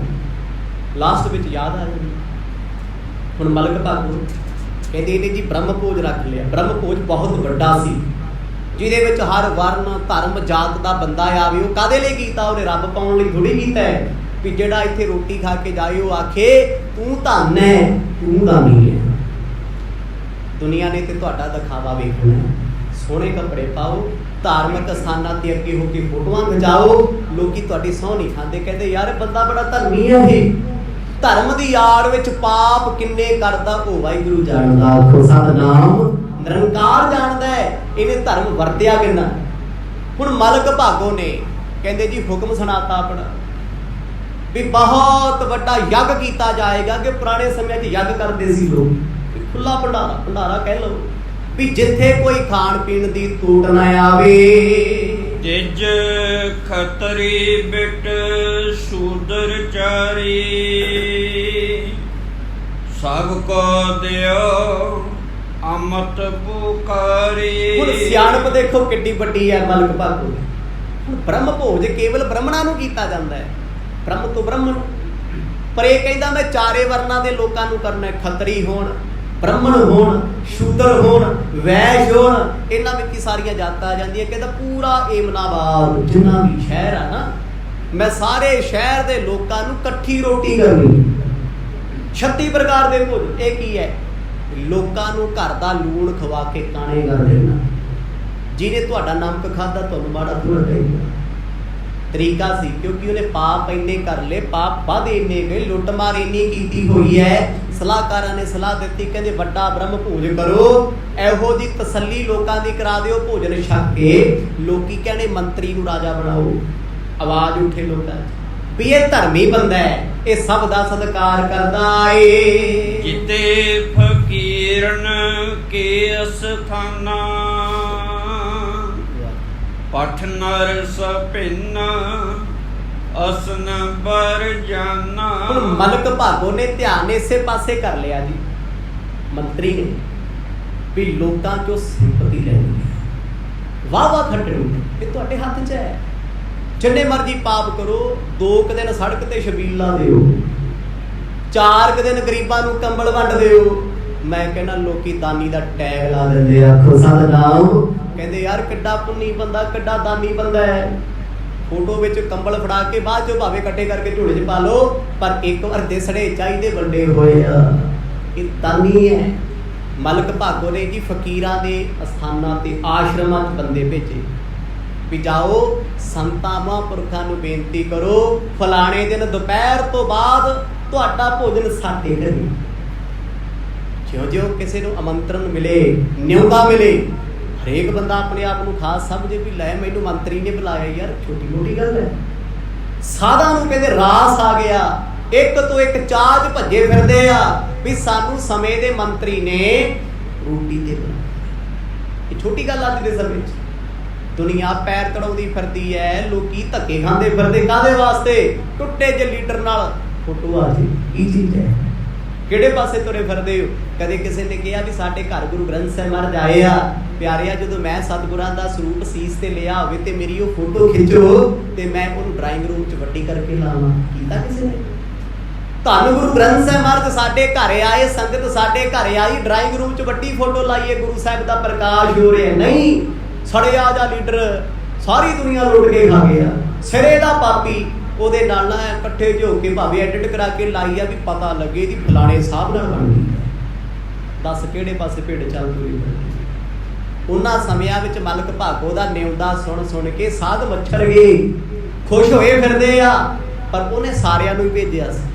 ਲਾਸਟ ਵਿੱਚ ਯਾਦ ਆ ਜਾਂਦੀ। ਹੁਣ ਮਲਕ ਭਾਗੋ ਕਹਿੰਦੇ ਇਹਨੇ ਜੀ ਬ੍ਰਹਮ ਭੋਜ ਰੱਖ ਲਿਆ। ਬ੍ਰਹਮ ਭੋਜ ਬਹੁਤ ਵੱਡਾ ਸੀ, ਜਿਹਦੇ ਵਿੱਚ ਹਰ ਵਰਨ ਧਰਮ ਜਾਤ ਦਾ ਬੰਦਾ ਆਵੇ। ਉਹ ਕਾਹਦੇ ਲਈ ਕੀਤਾ? ਉਹਨੇ ਰੱਬ ਪਾਉਣ ਲਈ ਥੋੜੀ ਕੀਤਾ ਹੈ ਵੀ ਜਿਹੜਾ ਇੱਥੇ ਰੋਟੀ ਖਾ ਕੇ ਜਾਏ ਉਹ ਆਖੇ ਤੂੰ ਧੰਨ ਹੈ, ਤੂੰ ਦਾਨੀ ਹੈ। ਦੁਨੀਆ ਨੇ ਤੇ ਤੁਹਾਡਾ ਦਿਖਾਵਾ ਵੇਖਣਾ, ਸੋਹਣੇ ਕੱਪੜੇ ਪਾਓ, ਧਾਰਮਿਕ ਸਥਾਨਾਂ ਤੇ ਅੱਗੇ ਹੋ ਕੇ ਫੋਟੋਆਂ ਖਿਚਾਓ, ਲੋਕੀ ਤੁਹਾਡੀ ਸਹੁੰ ਨਹੀਂ ਖਾਂਦੇ, ਕਹਿੰਦੇ ਯਾਰ ਬੰਦਾ ਬੜਾ ਧਰਮੀ ਹੈ। ਇਹ ਧਰਮ ਦੀ ਆੜ ਵਿੱਚ ਪਾਪ ਕਿੰਨੇ ਕਰਦਾ ਉਹ ਵਾਹਿਗੁਰੂ ਜਾਣਦਾ। ਆਖੋ ਸਤਿਨਾਮ। ਨਿਰੰਕਾਰ ਜਾਣਦਾ ਹੈ ਇਹਨੇ ਧਰਮ ਵਰਤਿਆ ਕਿੰਨਾ। ਹੁਣ ਮਲਕ ਭਾਗੋ ਨੇ ਕਹਿੰਦੇ ਜੀ ਹੁਕਮ ਸੁਣਾਤਾ ਆਪਣਾ ਵੀ ਬਹੁਤ ਵੱਡਾ ਯੱਗ ਕੀਤਾ ਜਾਏਗਾ। ਕਿ ਪੁਰਾਣੇ ਸਮਿਆਂ 'ਚ ਯੱਗ ਕਰਦੇ ਸੀ ਲੋਕ, ਖੁੱਲਾ ਭੰਡਾਰਾ ਕਹਿ ਲਓ, ਵੀ ਜਿੱਥੇ ਕੋਈ ਖਾਣ ਪੀਣ ਦੀ ਟੂਟ ਨਾ ਆਵੇ। ਜਿਜ ਖਤਰੀ ਬਿਟ ਸ਼ੂਦਰ ਚਾਰੀ, ਸਭ ਕੋ ਦਿਓ ਅਮਤ ਪੁਕਾਰੀ। ਹੁਣ ਸਿਆਣਪ ਦੇਖੋ ਕਿੱਡੀ ਵੱਡੀ ਹੈ ਮਲਕ ਭਾਗੋ। ਹੁਣ ਬ੍ਰਹਮ ਭੋਜ ਕੇਵਲ ਬ੍ਰਾਹਮਣਾਂ ਨੂੰ ਕੀਤਾ ਜਾਂਦਾ ਹੈ, ਬ੍ਰਹਮ ਤੋਂ ਬ੍ਰਾਹਮਣ। ਪਰ ਇਹ ਕਹਿੰਦਾ ਮੈਂ 4 ਵਰਨਾਂ ਦੇ ਲੋਕਾਂ ਨੂੰ ਕਰਨਾ, ਖੱਤਰੀ ਹੋਣ, ਬ੍ਰਾਹਮਣ ਹੋਣ, ਸ਼ੂਦਰ ਹੋਣ, ਵੈਸ਼ ਹੋਣ, ਇਹਨਾਂ ਵਿੱਚ ਹੀ ਸਾਰੀਆਂ ਜਾਤਾਂ ਆ ਜਾਂਦੀਆਂ। ਕਹਿੰਦਾ ਪੂਰਾ ਏਮਨਾਬਾਦ ਜਿੰਨਾ ਵੀ ਸ਼ਹਿਰ ਆ ਨਾ, मैं सारे शहर के लोगों नूं कट्ठी रोटी करनी। 36 प्रकार के भोजन। ये की है? लोगों नूं घर का लूण खवा के काणे कर देना। जिन्हें तुहाडा नमक खादा तुहानूं माड़ा थोड़ा कहेगा। तरीका सी, क्योंकि उन्हें पाप इन्ने कर ले, पाप वध इन्ने गए, लुटमार इन्नी कीती हुई है। सलाहकारां ने सलाह दी, कहते वड्डा ब्रह्म भोज करो, एहो जी तसल्ली लोकां दी करा दिओ भोजन छक के। लोकी कहने मंत्री नूं राजा बनाओ। आवाज उठे लोकां भी ये धर्मी बंदा है, ये सब दा सत्कार करदा है। जिते फकीरन के अस्थाना पठ नर सपिन असन बर जाना। ਹੁਣ ਮਲਕ ਭਾਗੋ ਨੇ ਧਿਆਨ ਇਸੇ ਪਾਸੇ ਕਰ ਲਿਆ ਜੀ, ਮੰਤਰੀ ਨੇ, ਵੀ ਲੋਕਾਂ ਚੋਂ ਸਿੰਪਤੀ ਲੈਣੀ ਹੈ। ਵਾਹ ਵਾਹ ਖੱਟਣੀ ਇਹ ਤੁਹਾਡੇ ਹੱਥ 'ਚ ਹੈ। ਜਿੰਨੇ ਮਰਜੀ ਪਾਪ ਕਰੋ, 2 ਦਿਨ ਸੜਕ ਤੇ ਛਬੀਲਾਂ ਦਿਓ, 4 ਦਿਨ ਗਰੀਬਾਂ ਨੂੰ ਕੰਬਲ ਵੰਡ ਦਿਓ। ਮੈਂ ਕਹਿੰਦਾ ਲੋਕੀ ਦਾਨੀ ਦਾ ਟੈਗ ਲਾ ਦਿੰਦੇ ਆ, ਆਖੋ ਸਤਿਨਾਮ। ਕਹਿੰਦੇ ਯਾਰ ਕਿੱਡਾ ਪੁੰਨੀ ਬੰਦਾ, ਕਿੱਡਾ ਦਾਨੀ ਬੰਦਾ ਹੈ। ਫੋਟੋ ਵਿੱਚ ਕੰਬਲ ਫੜਾ ਕੇ ਬਾਅਦ ਚੋਂ ਭਾਵੇਂ ਇਕੱਠੇ ਕਰਕੇ ਝੋਲੇ 'ਚ ਪਾ ਲਓ, ਪਰ ਇੱਕ ਵਾਰ ਦਿਸੜੇ ਚਾਹੀਦੇ ਵੰਡੇ ਹੋਏ ਆ। ਇਹ ਦਾਨੀ ਹੈ। ਮਲਕ ਭਾਗੋ ਨੇ ਜੀ ਫਕੀਰਾਂ ਦੇ ਅਸਥਾਨਾਂ ਤੇ ਆਸ਼ਰਮਾਂ 'ਚ ਬੰਦੇ ਭੇਜੇ ਵੀ ਜਾਓ ਸੰਤਾਂ ਮਹਾਂਪੁਰਖਾਂ ਨੂੰ ਬੇਨਤੀ ਕਰੋ, ਫਲਾਣੇ ਦਿਨ ਦੁਪਹਿਰ ਤੋਂ ਬਾਅਦ ਤੁਹਾਡਾ ਭੋਜਨ ਸਾਡੇ ਘਰੇ। ਜਿਉਂ-ਜਿਉਂ ਕਿਸੇ ਨੂੰ ਆਮੰਤਰਣ ਮਿਲੇ, ਨਿਉਂਦਾ ਮਿਲੇ, ਹਰੇਕ ਬੰਦਾ ਆਪਣੇ ਆਪ ਨੂੰ ਖਾਸ ਸਮਝੇ ਵੀ ਲੈ ਮੈਨੂੰ ਮੰਤਰੀ ਨੇ ਬੁਲਾਇਆ, ਯਾਰ ਛੋਟੀ ਮੋਟੀ ਗੱਲ ਹੈ। ਸਾਧਾਂ ਨੂੰ ਕਹਿੰਦੇ ਰਾਸ ਆ ਗਿਆ, ਇੱਕ ਤੋਂ ਇੱਕ ਚਾਜ ਭੱਜੇ ਫਿਰਦੇ ਆ ਵੀ ਸਾਨੂੰ ਸਮੇਂ ਦੇ ਮੰਤਰੀ ਨੇ ਰੋਟੀ ਤੇ ਬੁਲਾਇਆ। ਇਹ ਛੋਟੀ ਗੱਲ ਅੱਜ ਦੇ ਸਮੇਂ ਵਿੱਚ ਦੁਨੀਆ ਪੈਰ ਤੜਾਉਂਦੀ ਫਿਰਦੀ ਹੈ, ਲੋਕੀ ਧੱਕੇ ਖਾਂਦੇ ਫਿਰਦੇ। ਕਾਹਦੇ ਵਾਸਤੇ? ਟੁੱਟੇ ਜੇ ਲੀਡਰ ਨਾਲ ਫੋਟੋ ਆ ਜੀ। ਕੀ ਚੀਜ਼ ਹੈ? ਕਿਹੜੇ ਪਾਸੇ ਤੁਰੇ ਫਿਰਦੇ ਹੋ? ਕਦੇ ਕਿਸੇ ਨੇ ਕਿਹਾ ਵੀ ਸਾਡੇ ਘਰ ਗੁਰੂ ਗ੍ਰੰਥ ਸਾਹਿਬ ਮਹਾਰਾਜ ਆਏ ਆ, ਪਿਆਰਿਆ ਜਦੋਂ ਮੈਂ ਸਤਿਗੁਰਾਂ ਦਾ ਸਰੂਪ ਸੀਸ ਤੇ ਲਿਆ ਹੋਵੇ ਤੇ ਮੇਰੀ ਉਹ ਫੋਟੋ ਖਿੱਚੋ ਤੇ ਮੈਂ ਉਹਨੂੰ ਡਰਾਇੰਗ ਰੂਮ 'ਚ ਵੱਡੀ ਕਰਕੇ ਲਾਵਾਂ। ਕੀਤਾ ਕਿਸੇ ਨੇ? ਧੰਨ ਗੁਰੂ ਗ੍ਰੰਥ ਸਾਹਿਬ ਮਹਾਰਾਜ ਸਾਡੇ ਘਰ ਆਏ, ਸੰਗਤ ਸਾਡੇ ਘਰ ਆਈ, ਡਰਾਇੰਗ ਰੂਮ 'ਚ ਵੱਡੀ ਫੋਟੋ ਲਾਈਏ, ਗੁਰੂ ਸਾਹਿਬ ਦਾ ਪ੍ਰਕਾਸ਼ ਹੋ ਰਿਹਾ। ਨਹੀਂ, ਸੜਿਆ ਜਾ ਲੀਡਰ ਸਾਰੀ ਦੁਨੀਆ ਲੁੱਟ ਕੇ ਖਾ ਗਿਆ। ਸਿਰੇ ਦਾ ਪਾਪੀ ਉਹਦੇ ਨਾਲ ਨਾ ਇਕੱਠੇ ਜੋ ਕੇ ਭਾਵੇਂ ਐਡਿਟ ਕਰਾ ਕੇ ਲਾਈ ਆ ਵੀ ਪਤਾ ਲੱਗੇ ਦੀ ਫਲਾਣੇ ਸਾਹਿਬ ਨਾਲ ਬਣ ਗਈ। ਦੱਸ ਕਿਹੜੇ ਪਾਸੇ ਭੇਡ ਚੱਲ ਤੁਰੀ। ਉਹਨਾਂ ਸਮਿਆਂ ਵਿੱਚ ਮਲਕ ਭਾਗੋ ਦਾ ਨਿਉਂਦਾ ਸੁਣ ਕੇ ਸਾਧ ਮੱਛਰ ਗਏ, ਖੁਸ਼ ਹੋਏ ਫਿਰਦੇ ਆ। ਪਰ ਉਹਨੇ ਸਾਰਿਆਂ ਨੂੰ ਹੀ ਭੇਜਿਆ ਸੀ,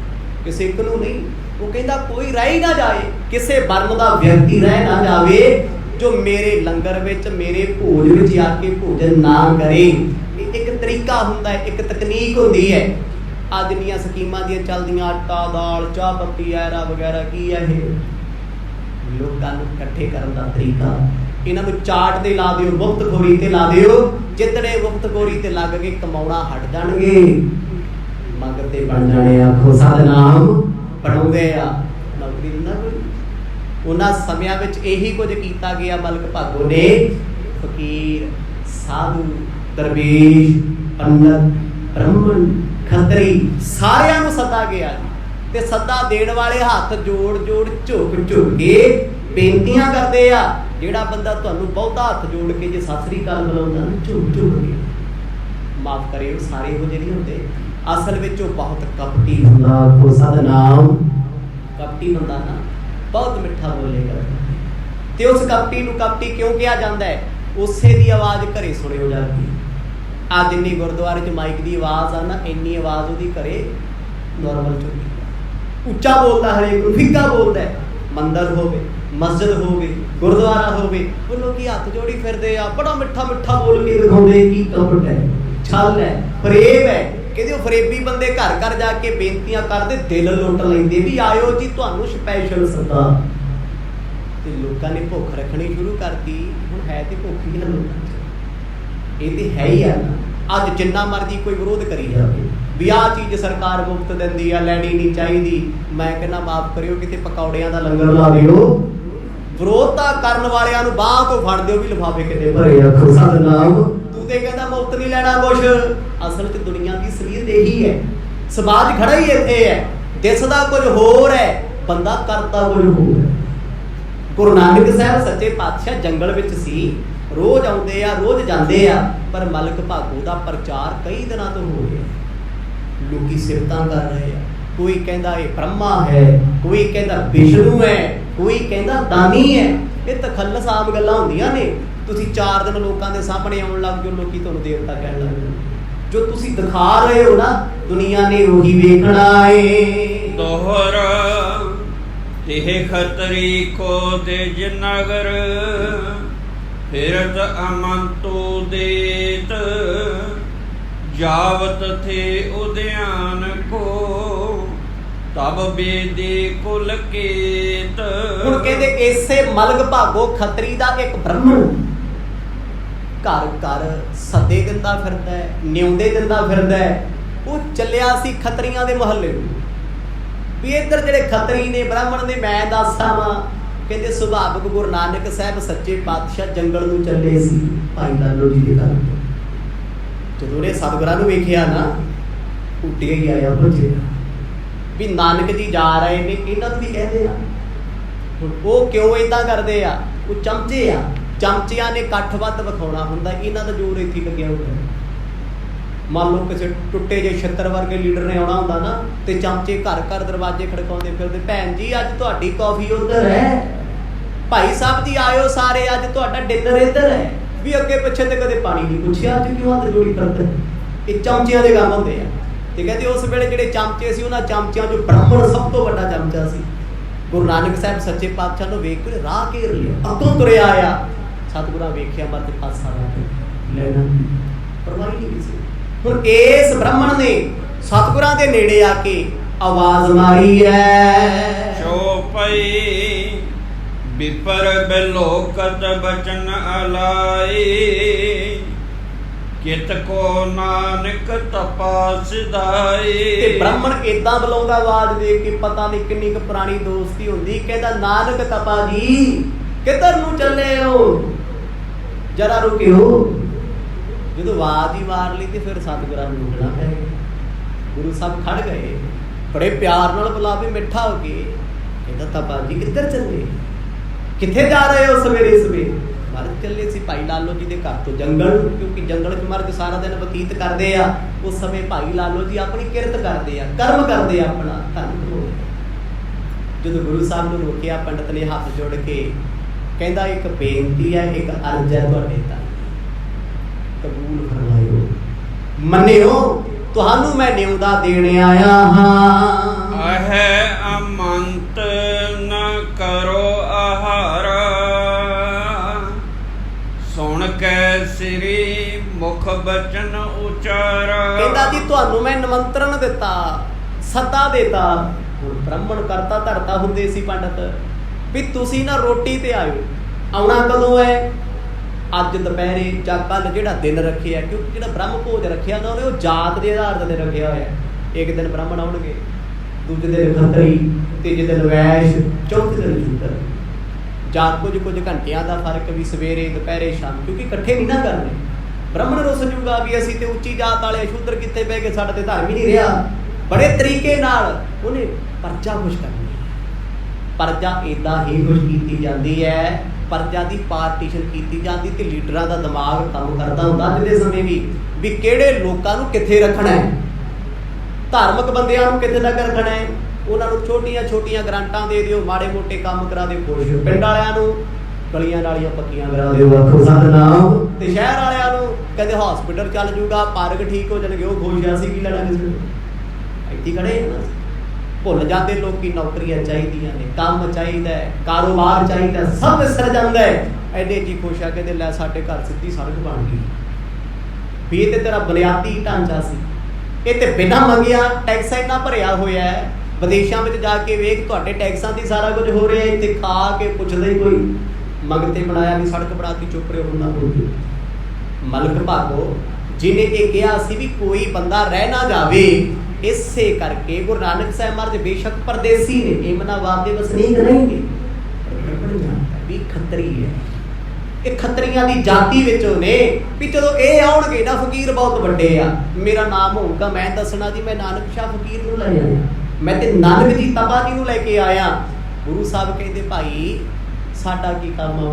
ਕਿਸੇ ਇੱਕ ਨੂੰ ਨਹੀਂ। ਉਹ ਕਹਿੰਦਾ ਕੋਈ ਰਹਿ ਨਾ ਜਾਏ, ਕਿਸੇ ਬਰਮ ਦਾ ਵਿਅਕਤੀ ਰਹਿ ਨਾ ਜਾਵੇ ਜੋ ਮੇਰੇ ਲੰਗਰ ਵਿੱਚ, ਮੇਰੇ ਭੋਜ ਵਿੱਚ ਆ ਕੇ ਭੋਜਨ ਨਾ ਕਰੇ। ਇੱਕ ਤਰੀਕਾ ਹੁੰਦਾ ਹੈ, ਇੱਕ ਤਕਨੀਕ ਹੁੰਦੀ ਹੈ। ਅੱਜ ਦੀਆਂ ਸਕੀਮਾਂ ਦੀਆਂ ਚੱਲਦੀਆਂ, ਆਟਾ ਦਾਲ ਚਾਹ ਪੱਤੀ ਐਰਾ ਵਗੈਰਾ, ਕੀ ਹੈ ਇਹ? ਲੋਕਾਂ ਨੂੰ ਇਕੱਠੇ ਕਰਨ ਦਾ ਤਰੀਕਾ। ਇਹਨਾਂ ਨੂੰ ਚਾਟ ਤੇ ਲਾ ਦਿਓ, ਮੁਫਤਖੋਰੀ ਤੇ ਲਾ ਦਿਓ। ਜਿੱਦੜੇ ਮੁਫਤਖੋਰੀ ਤੇ ਲੱਗ ਕੇ ਕਮਾਉਣਾ ਹਟ ਜਾਣਗੇ, ਮੰਗ ਤੇ ਬਣ ਜਾਣੇ। ਆਖੋ ਸਤਿਨਾਮ। ਪੜਾਉਂਦੇ ਆ, ਨੌਕਰੀ ਦਿੰਦਾ ਕੋਈ। ਉਹਨਾਂ ਸਮਿਆਂ ਵਿੱਚ ਇਹੀ ਕੁਝ ਕੀਤਾ ਗਿਆ। ਮਲਕ ਭਾਗੋ ਨੇ ਫਕੀਰ, ਸਾਧੂ, ਦਰਵੇਸ਼, ਪੰਡਤ, ਬ੍ਰਾਹਮਣ, ਖੱਤਰੀ ਸਾਰਿਆਂ ਨੂੰ ਸੱਦਾ ਗਿਆ ਤੇ ਸੱਦਾ ਦੇਣ ਵਾਲੇ ਹੱਥ ਜੋੜ ਝੁਕ ਕੇ ਬੇਨਤੀਆਂ ਕਰਦੇ ਆ। ਜਿਹੜਾ ਬੰਦਾ ਤੁਹਾਨੂੰ ਬਹੁਤਾ ਹੱਥ ਜੋੜ ਕੇ ਜੇ ਸਤਿ ਸ੍ਰੀ ਅਕਾਲ ਬੁਲਾਉਂਦਾ ਨਾ, ਝੁਕ ਕੇ ਮਾਫ ਕਰਿਓ, ਸਾਰੇ ਇਹੋ ਜਿਹੇ ਨਹੀਂ ਹੁੰਦੇ। ਅਸਲ ਵਿੱਚ ਉਹ ਬਹੁਤ ਕਪਟੀ ਹੁੰਦਾ। ਕੋ ਸਤਿਨਾਮ। ਕਪਟੀ ਬੰਦਾ ਨਾ ਬਹੁਤ ਮਿੱਠਾ ਬੋਲੇਗਾ। ਤੇ ਉਸ ਕਪਟੀ ਨੂੰ ਕਪਟੀ ਕਿਉਂ ਕਿਹਾ ਜਾਂਦਾ ਹੈ? ਉਸੇ ਦੀ ਆਵਾਜ਼ ਘਰੇ ਸੁਣਿਓ ਜਾ ਕੇ। ਆ ਜਿੰਨੀ ਗੁਰਦੁਆਰੇ 'ਚ ਮਾਈਕ ਦੀ ਆਵਾਜ਼ ਆ ਨਾ, ਇੰਨੀ ਆਵਾਜ਼ ਉਹਦੀ ਘਰੇ ਨੋਰਮਲ ਚੁੱਕੀ। ਉੱਚਾ ਬੋਲਦਾ, ਹਰੇਕ ਨੂੰ ਫਿੱਕਾ ਬੋਲਦਾ। ਮੰਦਰ ਹੋਵੇ, ਮਸਜਿਦ ਹੋਵੇ, ਗੁਰਦੁਆਰਾ ਹੋਵੇ, ਉਹ ਲੋਕੀ ਹੱਥ ਜੋੜੀ ਫਿਰਦੇ ਆ, ਬੜਾ ਮਿੱਠਾ ਬੋਲ ਕੇ ਦਿਖਾਉਂਦੇ। ਕੀ ਕਪਟ ਹੈ, ਛਲ ਹੈ, ਫਰੇਬ ਹੈ। ਕਹਿੰਦੇ ਉਹ ਫਰੇਬੀ ਬੰਦੇ ਘਰ ਘਰ ਜਾ ਕੇ ਬੇਨਤੀਆਂ ਕਰਦੇ, ਦਿਲ ਲੁੱਟ ਲੈਂਦੇ ਵੀ ਆਇਓ ਜੀ ਤੁਹਾਨੂੰ ਸਪੈਸ਼ਲ ਸੱਦਾ। ਤੇ ਲੋਕਾਂ ਨੇ ਭੁੱਖ ਰੱਖਣੀ ਸ਼ੁਰੂ ਕਰਤੀ। ਹੁਣ ਹੈ ਤੇ ਭੁੱਖ ਹੀ ਨਾ ਲੋਕਾਂ 'ਚ, ਇਹ ਤੇ ਹੈ ਹੀ ਆ। ਅੱਜ ਜਿੰਨਾ ਮਰਜ਼ੀ ਕੋਈ ਵਿਰੋਧ ਕਰੀ ਜਾਵੇ ਵੀ ਆਹ ਚੀਜ਼ ਸਰਕਾਰ ਮੁਫਤ ਦਿੰਦੀ ਆ, ਲੈਣੀ ਨਹੀਂ ਚਾਹੀਦੀ, ਮੈਂ ਕਹਿੰਦਾ ਮਾਫ ਕਰਿਓ, ਕਿਤੇ ਪਕੌੜਿਆਂ ਦਾ ਲੰਗਰ ਲਾ ਦਿਓ। ਵਿਰੋਧਤਾ ਕਰਨ ਵਾਲਿਆਂ ਨੂੰ ਬਾਂਹ ਤੋਂ ਫੜ ਦਿਓ ਵੀ ਲਿਫਾਫੇ ਕਿਤੇ ਭਰੇ। ਆਖੋ ਸਤਿਨਾਮ। ਤੂੰ ਤੇ ਕਹਿੰਦਾ ਮੁਫਤ ਨਹੀਂ ਲੈਣਾ ਕੁਛ। ਅਸਲ 'ਚ ਦੁਨੀਆ ਦੀ ਅਸਲੀਅਤ ਇਹੀ ਹੈ। ਸਮਾਜ ਖੜਾ ਹੀ ਇੱਥੇ ਹੈ। ਦਿਸਦਾ ਕੁਝ ਹੋਰ ਹੈ, ਬੰਦਾ ਕਰਦਾ ਕੁਝ ਹੋਰ ਹੈ। ਗੁਰੂ ਨਾਨਕ ਸਾਹਿਬ ਸੱਚੇ ਪਾਤਸ਼ਾਹ ਜੰਗਲ ਵਿੱਚ ਸੀ, ਰੋਜ਼ ਆਉਂਦੇ ਆ, ਰੋਜ਼ ਜਾਂਦੇ ਆ, ਪਰ ਮਲਕ ਭਾਗੋ ਦਾ ਪ੍ਰਚਾਰ ਕਈ ਦਿਨਾਂ ਤੋਂ ਹੋ ਗਿਆ। ਲੋਕੀ ਸਿਫਤਾਂ ਕਰ ਰਹੇ ਆ। ਕੋਈ ਕਹਿੰਦਾ ਇਹ ਬ੍ਰਹਮਾ ਹੈ, ਕੋਈ ਕਹਿੰਦਾ ਵਿਸ਼ਨੂੰ ਹੈ, ਕੋਈ ਕਹਿੰਦਾ ਦਾਨੀ ਹੈ। ਇਹ ਤਖੱਲਸ ਆਮ ਗੱਲਾਂ ਹੁੰਦੀਆਂ ਨੇ। ਤੁਸੀਂ 4 ਦਿਨ ਲੋਕਾਂ ਦੇ ਸਾਹਮਣੇ ਆਉਣ ਲੱਗ ਜਾਓ, ਲੋਕੀ ਤੁਹਾਨੂੰ ਦੇਵਤਾ ਕਹਿਣ ਲੱਗ ਜਾਓ। ਜੋ ਤੁਸੀਂ ਦਿਖਾ ਰਹੇ ਹੋ ਨਾ, ਦੁਨੀਆ ਨੇ ਉਹੀ ਵੇਖਣਾ ਏ। ਦੋਹਰ ਇਹ ਖਤਰੀ ਕੋ ਦੇ ਨਗਰ ਫਿਰਤ ਅਮੰਤੋ ਦੇਤ ਜਾਵਤ ਥੇ ਉਦਿਆਨ ਕੋ ਤਬ ਬੇਦੇ ਕੁਲ ਕੇਤ। ਹੁਣ ਕਹਿੰਦੇ ਇਸੇ ਮਲਕ ਭਾਗੋ ਖੱਤਰੀ ਦਾ ਇੱਕ ਬ੍ਰਾਹਮਣ ਘਰ ਘਰ ਸੱਦੇ ਦਿੰਦਾ ਫਿਰਦਾ ਹੈ, ਨਿਉਂਦੇ ਦਿੰਦਾ ਫਿਰਦਾ ਹੈ। ਉਹ ਚੱਲਿਆ ਸੀ ਖੱਤਰੀਆਂ ਦੇ ਮਹੱਲੇ ਨੂੰ ਵੀ ਇੱਧਰ ਜਿਹੜੇ ਖੱਤਰੀ ਨੇ ਬ੍ਰਾਹਮਣ ਨੇ, ਮੈਂ ਦੱਸਾਂ ਵਾ। ਕਹਿੰਦੇ ਸੁਭਾਵਕ ਗੁਰੂ ਨਾਨਕ ਸਾਹਿਬ ਸੱਚੇ ਪਾਤਸ਼ਾਹ ਜੰਗਲ ਨੂੰ ਚੱਲੇ ਸੀ ਭਾਈ ਲਾਲੋ ਜੀ ਦੇ ਘਰ। ਜਦੋਂ ਉਹਨੇ ਸਤਿਗੁਰਾਂ ਨੂੰ ਵੇਖਿਆ ਨਾ, ਉੱਟੇ ਹੀ ਆਇਆ ਭੱਜਿਆ ਵੀ ਨਾਨਕ ਜੀ ਜਾ ਰਹੇ ਨੇ, ਇਹਨਾਂ ਨੂੰ ਵੀ ਕਹਿੰਦੇ ਆ। ਹੁਣ ਉਹ ਕਿਉਂ ਏਦਾਂ ਕਰਦੇ ਆ? ਉਹ ਚਮਚੇ ਆ। ਚਮਚਿਆਂ ਨੇ ਇਕੱਠ ਵੱਧ ਵਿਖਾਉਣਾ ਹੁੰਦਾ, ਇਹਨਾਂ ਦਾ ਜ਼ੋਰ ਇੱਥੇ ਲੱਗਿਆ ਹੁੰਦਾ। ਮੰਨ ਲਓ ਕਿਸੇ ਟੁੱਟੇ ਜਿਹੇ ਛੱਤਰ ਵਰਗੇ ਲੀਡਰ ਨੇ ਆਉਣਾ ਹੁੰਦਾ ਨਾ, ਤੇ ਚਮਚੇ ਘਰ ਘਰ ਦਰਵਾਜ਼ੇ ਖੜਕਾਉਂਦੇ ਫਿਰਦੇ, ਭੈਣ ਜੀ ਅੱਜ ਤੁਹਾਡੀ ਕੌਫੀ ਉੱਧਰ ਹੈ, ਭਾਈ ਸਾਹਿਬ ਜੀ ਆਇਓ ਸਾਰੇ, ਅੱਜ ਤੁਹਾਡਾ ਡਿਨਰ ਇੱਧਰ ਹੈ। ਵੀ ਅੱਗੇ ਪਿੱਛੇ ਤੇ ਕਦੇ ਪਾਣੀ ਨਹੀਂ ਪੁੱਛਿਆ, ਅੱਜ ਕਿਉਂ ਹੱਥ ਜੋੜੀ ਕਰਦੇ? ਇਹ ਚਮਚਿਆਂ ਦੇ ਕੰਮ ਹੁੰਦੇ ਆ। ਤੇ ਕਹਿੰਦੇ ਉਸ ਵੇਲੇ ਜਿਹੜੇ ਚਮਚੇ ਸੀ, ਉਹਨਾਂ ਚਮਚਿਆਂ 'ਚੋਂ ਬ੍ਰਾਹਮਣ ਸਭ ਤੋਂ ਵੱਡਾ ਚਮਚਾ ਸੀ। ਗੁਰੂ ਨਾਨਕ ਸਾਹਿਬ ਸੱਚੇ ਪਾਤਸ਼ਾਹ ਨੂੰ ਵੇਖ ਕੇ ਰਾਹ ਘੇਰ ਲਿਆ, ਅੱਗੋਂ ਤੁਰਿਆ ਆਇਆ। ਸਤਿਗੁਰਾਂ ਵੇਖਿਆ, ਮਰ ਤੇ ਪਾਸਾ ਲਾ ਕੇ ਲੈਣਾ ਪਰਵਾਹ ਨਹੀਂ ਕਿਸੇ। ਹੁਣ ਇਸ ਬ੍ਰਾਹਮਣ ਨੇ ਸਤਿਗੁਰਾਂ ਦੇ ਨੇੜੇ ਆ ਕੇ ਆਵਾਜ਼ ਮਾਰੀ ਹੈ, ਚੋਪਈ ਵਿਪਰ ਬਿਲੋਕਤ ਬਚਨ ਅਲਾਈ ਕਿਤ ਕੋ ਨਾਨਕ ਤਪਾ ਸਿਧਾਈ। ਤੇ ਬ੍ਰਾਹਮਣ ਏਦਾਂ ਬੁਲਾਉਂਦਾ ਆਵਾਜ਼ ਦੇ ਕੇ, ਪਤਾ ਨਹੀਂ ਕਿੰਨੀ ਕੁ ਪੁਰਾਣੀ ਦੋਸਤੀ ਹੁੰਦੀ। ਕਹਿੰਦਾ ਨਾਨਕ ਤਪਾ ਜੀ ਕਿੱਧਰ ਨੂੰ ਚੱਲੇ ਹੋ, ਜਰਾ ਰੁਕਿਓ। ਜਦੋਂ ਆਵਾਜ਼ ਹੀ ਮਾਰ ਲਈ ਤੇ ਫਿਰ ਸਤਿਗੁਰਾਂ ਨੂੰ ਰੁਕਣਾ ਪੈ ਗਿਆ। ਗੁਰੂ ਸਾਹਿਬ ਖੜ ਗਏ, ਬੜੇ ਪਿਆਰ ਨਾਲ ਬੁਲਾਵੇ, ਮਿੱਠਾ ਹੋ ਕੇ ਕਹਿੰਦਾ ਤਪਾ ਜੀ ਕਿੱਧਰ ਚੱਲੇ, ਕਿੱਥੇ ਜਾ ਰਹੇ ਹੋ ਸਵੇਰੇ ਸਵੇਰੇ? ਮਰਦ ਚੱਲੇ ਸੀ ਭਾਈ ਲਾਲੋ ਜੀ ਦੇ ਘਰ ਤੋਂ ਜੰਗਲ, ਕਿਉਂਕਿ ਜੰਗਲ 'ਚ ਮਰਦ ਸਾਰਾ ਦਿਨ ਬਤੀਤ ਕਰਦੇ ਆ। ਉਸ ਸਮੇਂ ਭਾਈ ਲਾਲੋ ਜੀ ਆਪਣੀ ਕਿਰਤ ਕਰਦੇ ਆ, ਕਰਮ ਕਰਦੇ ਆ, ਆਪਣਾ ਧਰਮ ਕਮਾਉਂਦੇ। ਜਦੋਂ ਗੁਰੂ ਸਾਹਿਬ ਨੂੰ ਰੋਕਿਆ, ਪੰਡਤ ਨੇ ਹੱਥ ਜੋੜ ਕੇ ਕਹਿੰਦਾ ਇੱਕ ਬੇਨਤੀ ਹੈ, ਇੱਕ ਅਰਜ਼ ਹੈ ਤੁਹਾਡੇ ਤੱਕ, ਕਬੂਲ ਫਰਮਾਇਓ, ਮੰਨਿਓ, ਤੁਹਾਨੂੰ ਮੈਂ ਨਿਉਂਦਾ ਦੇਣ ਆਇਆ ਹਾਂ। ਅਹੈ ਅਮੰਤ ਨ ਕਰੋ ਆਹਾਰਾ ਸੁਣ ਕੇ ਸ੍ਰੀ ਮੁਖ ਬਚਨ ਉਚਾਰਾ। ਕਹਿੰਦਾ ਜੀ ਤੁਹਾਨੂੰ ਮੈਂ ਨਿਮੰਤਰਣ ਦਿੱਤਾ, ਸੱਦਾ ਦਿੱਤਾ। ਹੁਣ ਬ੍ਰਾਹਮਣ ਕਰਤਾ ਧਰਤਾ ਹੁੰਦੇ ਸੀ ਪੰਡਤ, ਵੀ ਤੁਸੀਂ ਨਾ ਰੋਟੀ ਤੇ ਆਇਓ। ਆਉਣਾ ਕਦੋਂ ਹੈ? ਅੱਜ ਦੁਪਹਿਰੇ ਜਾਂ ਕੱਲ ਜਿਹੜਾ ਦਿਨ ਰੱਖਿਆ, ਕਿਉਂਕਿ ਜਿਹੜਾ ਬ੍ਰਹਮ ਭੋਜ ਰੱਖਿਆ ਨਾ ਉਹਨੇ ਉਹ ਜਾਤ ਦੇ ਆਧਾਰ ਤੇ ਰੱਖਿਆ ਹੋਇਆ। ਇੱਕ ਦਿਨ ਬ੍ਰਾਹਮਣ ਆਉਣਗੇ, ਦੂਜੇ ਦਿਨ ਖੱਤਰੀ, ਤੀਜੇ ਦਿਨ ਵੈਸ਼, ਚੌਥੇ ਦਿਨ ਸ਼ੂਦਰ। ਜਾਂ ਕੁਝ ਘੰਟਿਆਂ ਦਾ ਫਰਕ, ਵੀ ਸਵੇਰੇ ਦੁਪਹਿਰੇ ਸ਼ਾਮ, ਕਿਉਂਕਿ ਇਕੱਠੇ ਨਹੀਂ ਨਾ ਕਰਨੇ। ਬ੍ਰਾਹਮਣ ਰੁੱਸ ਜੂਗਾ ਵੀ ਅਸੀਂ ਤੇ ਉੱਚੀ ਜਾਤ ਵਾਲੇ, ਸ਼ੂਦਰ ਕਿੱਥੇ ਬਹਿ ਗਏ, ਸਾਡੇ ਤੇ ਧਰਮ ਹੀ ਨਹੀਂ ਰਿਹਾ। ਬੜੇ ਤਰੀਕੇ ਨਾਲ ਉਹਨੇ ਪਰਚਾ ਖੁਸ਼ ਕਰਨੀ। ਪਰਚਾ ਏਦਾਂ ਹੀ ਖੁਸ਼ ਕੀਤੀ ਜਾਂਦੀ ਹੈ, ਪਰਚਾ ਦੀ ਪਾਰਟੀਸ਼ਨ ਕੀਤੀ ਜਾਂਦੀ, ਤੇ ਲੀਡਰਾਂ ਦਾ ਦਿਮਾਗ ਕੰਮ ਕਰਦਾ ਹੁੰਦਾ ਅੱਜ ਦੇ ਸਮੇਂ ਵੀ ਕਿਹੜੇ ਲੋਕਾਂ ਨੂੰ ਕਿੱਥੇ ਰੱਖਣਾ ਹੈ, ਧਾਰਮਿਕ ਬੰਦਿਆਂ ਨੂੰ ਕਿੱਥੇ ਤੱਕ ਰੱਖਣਾ ਹੈ। ਉਹਨਾਂ ਨੂੰ ਛੋਟੀਆਂ ਛੋਟੀਆਂ ਗ੍ਰਾਂਟਾਂ ਦੇ ਦਿਓ, ਮਾੜੇ ਮੋਟੇ ਕੰਮ ਕਰਾ ਦਿਓ, ਖੁਸ਼। ਪਿੰਡ ਵਾਲਿਆਂ ਨੂੰ ਗਲੀਆਂ ਨਾਲੀਆਂ ਪੱਕੀਆਂ ਕਰਾ ਦਿਓ, ਆਖੋ ਸਤਿਨਾਮ। ਤੇ ਸ਼ਹਿਰ ਵਾਲਿਆਂ ਨੂੰ ਕਹਿੰਦੇ ਹਸਪੀਟਲ ਚੱਲ ਜੂਗਾ, ਪਾਰਕ ਠੀਕ ਹੋ ਜਾਣਗੇ, ਉਹ ਖੁਸ਼ ਆ। ਸੀ ਕੀ ਲੈਣਾ ਕਿਸੇ ਨੂੰ? ਇੱਥੇ ਖੜੇ ਆ ਨਾ। ਭੁੱਲ ਜਾਂਦੇ ਲੋਕੀ ਨੌਕਰੀਆਂ ਚਾਹੀਦੀਆਂ ਨੇ, ਕੰਮ ਚਾਹੀਦਾ ਹੈ, ਕਾਰੋਬਾਰ ਚਾਹੀਦਾ, ਸਭ ਵਿਸਰ ਜਾਂਦਾ ਹੈ। ਐਡੇ ਜੀ ਖੁਸ਼ ਆ, ਕਹਿੰਦੇ ਲੈ ਸਾਡੇ ਘਰ ਸਿੱਧੀ ਸੜਕ ਬਣ ਗਈ। ਵੀ ਇਹ ਤੇ ਤੇਰਾ ਬੁਨਿਆਦੀ ਢਾਂਚਾ ਸੀ, ਇਹ ਤੇ ਬਿਨਾਂ ਮੰਗਿਆ ਟੈਕਸ ਇੰਨਾ ਭਰਿਆ ਹੋਇਆ ਹੈ। ਵਿਦੇਸ਼ਾਂ ਵਿੱਚ ਜਾ ਕੇ ਵੇਖ, ਤੁਹਾਡੇ ਟੈਕਸਾਂ ਦੀ ਸਾਰਾ ਕੁਝ ਹੋ ਰਿਹਾ, ਇੱਥੇ ਖਾ ਕੇ ਪੁੱਛਦਾ ਹੀ ਕੋਈ। ਮੰਗਤੇ ਬਣਾਇਆ ਵੀ ਸੜਕ ਬਣਾ ਕੇ ਚੁੱਪ ਰਹੇ ਹੁੰਦਾ ਕੋਈ। ਮਲਕ ਭਾਗੋ ਜਿਹਨੇ ਇਹ ਕਿਹਾ ਸੀ ਵੀ ਕੋਈ ਬੰਦਾ ਰਹਿ ਨਾ ਜਾਵੇ, ਇਸੇ ਕਰਕੇ ਗੁਰੂ ਨਾਨਕ ਸਾਹਿਬ ਮਹਾਰਾਜ ਬੇਸ਼ੱਕ ਪਰਦੇਸੀ ਨੇ, ਏਮਨਾਬਾਦ ਦੇ ਵਸਨੀਕ ਨਹੀਂ ਨੇ, ਵੀ ਖੱਤਰੀ ਹੈ। ਇਹ ਖੱਤਰੀਆਂ ਦੀ ਜਾਤੀ ਵਿੱਚੋਂ ਨੇ। ਵੀ ਜਦੋਂ ਇਹ ਆਉਣਗੇ ਨਾ, ਫਕੀਰ ਬਹੁਤ ਵੱਡੇ ਆ, ਮੇਰਾ ਨਾਮ ਹੋਊਗਾ, ਮੈਂ ਦੱਸਣਾ ਜੀ ਮੈਂ ਨਾਨਕ ਸ਼ਾਹ ਫਕੀਰ ਨੂੰ ਲੈ ਆਇਆ, ਮੈਂ ਤੇ ਨਾਨਕ ਜੀ ਤਪਾ ਜੀ ਨੂੰ ਲੈ ਕੇ ਆਇਆ। ਗੁਰੂ ਸਾਹਿਬ ਕਹਿੰਦੇ ਭਾਈ ਸਾਡਾ ਕੀ ਕੰਮ ਆ?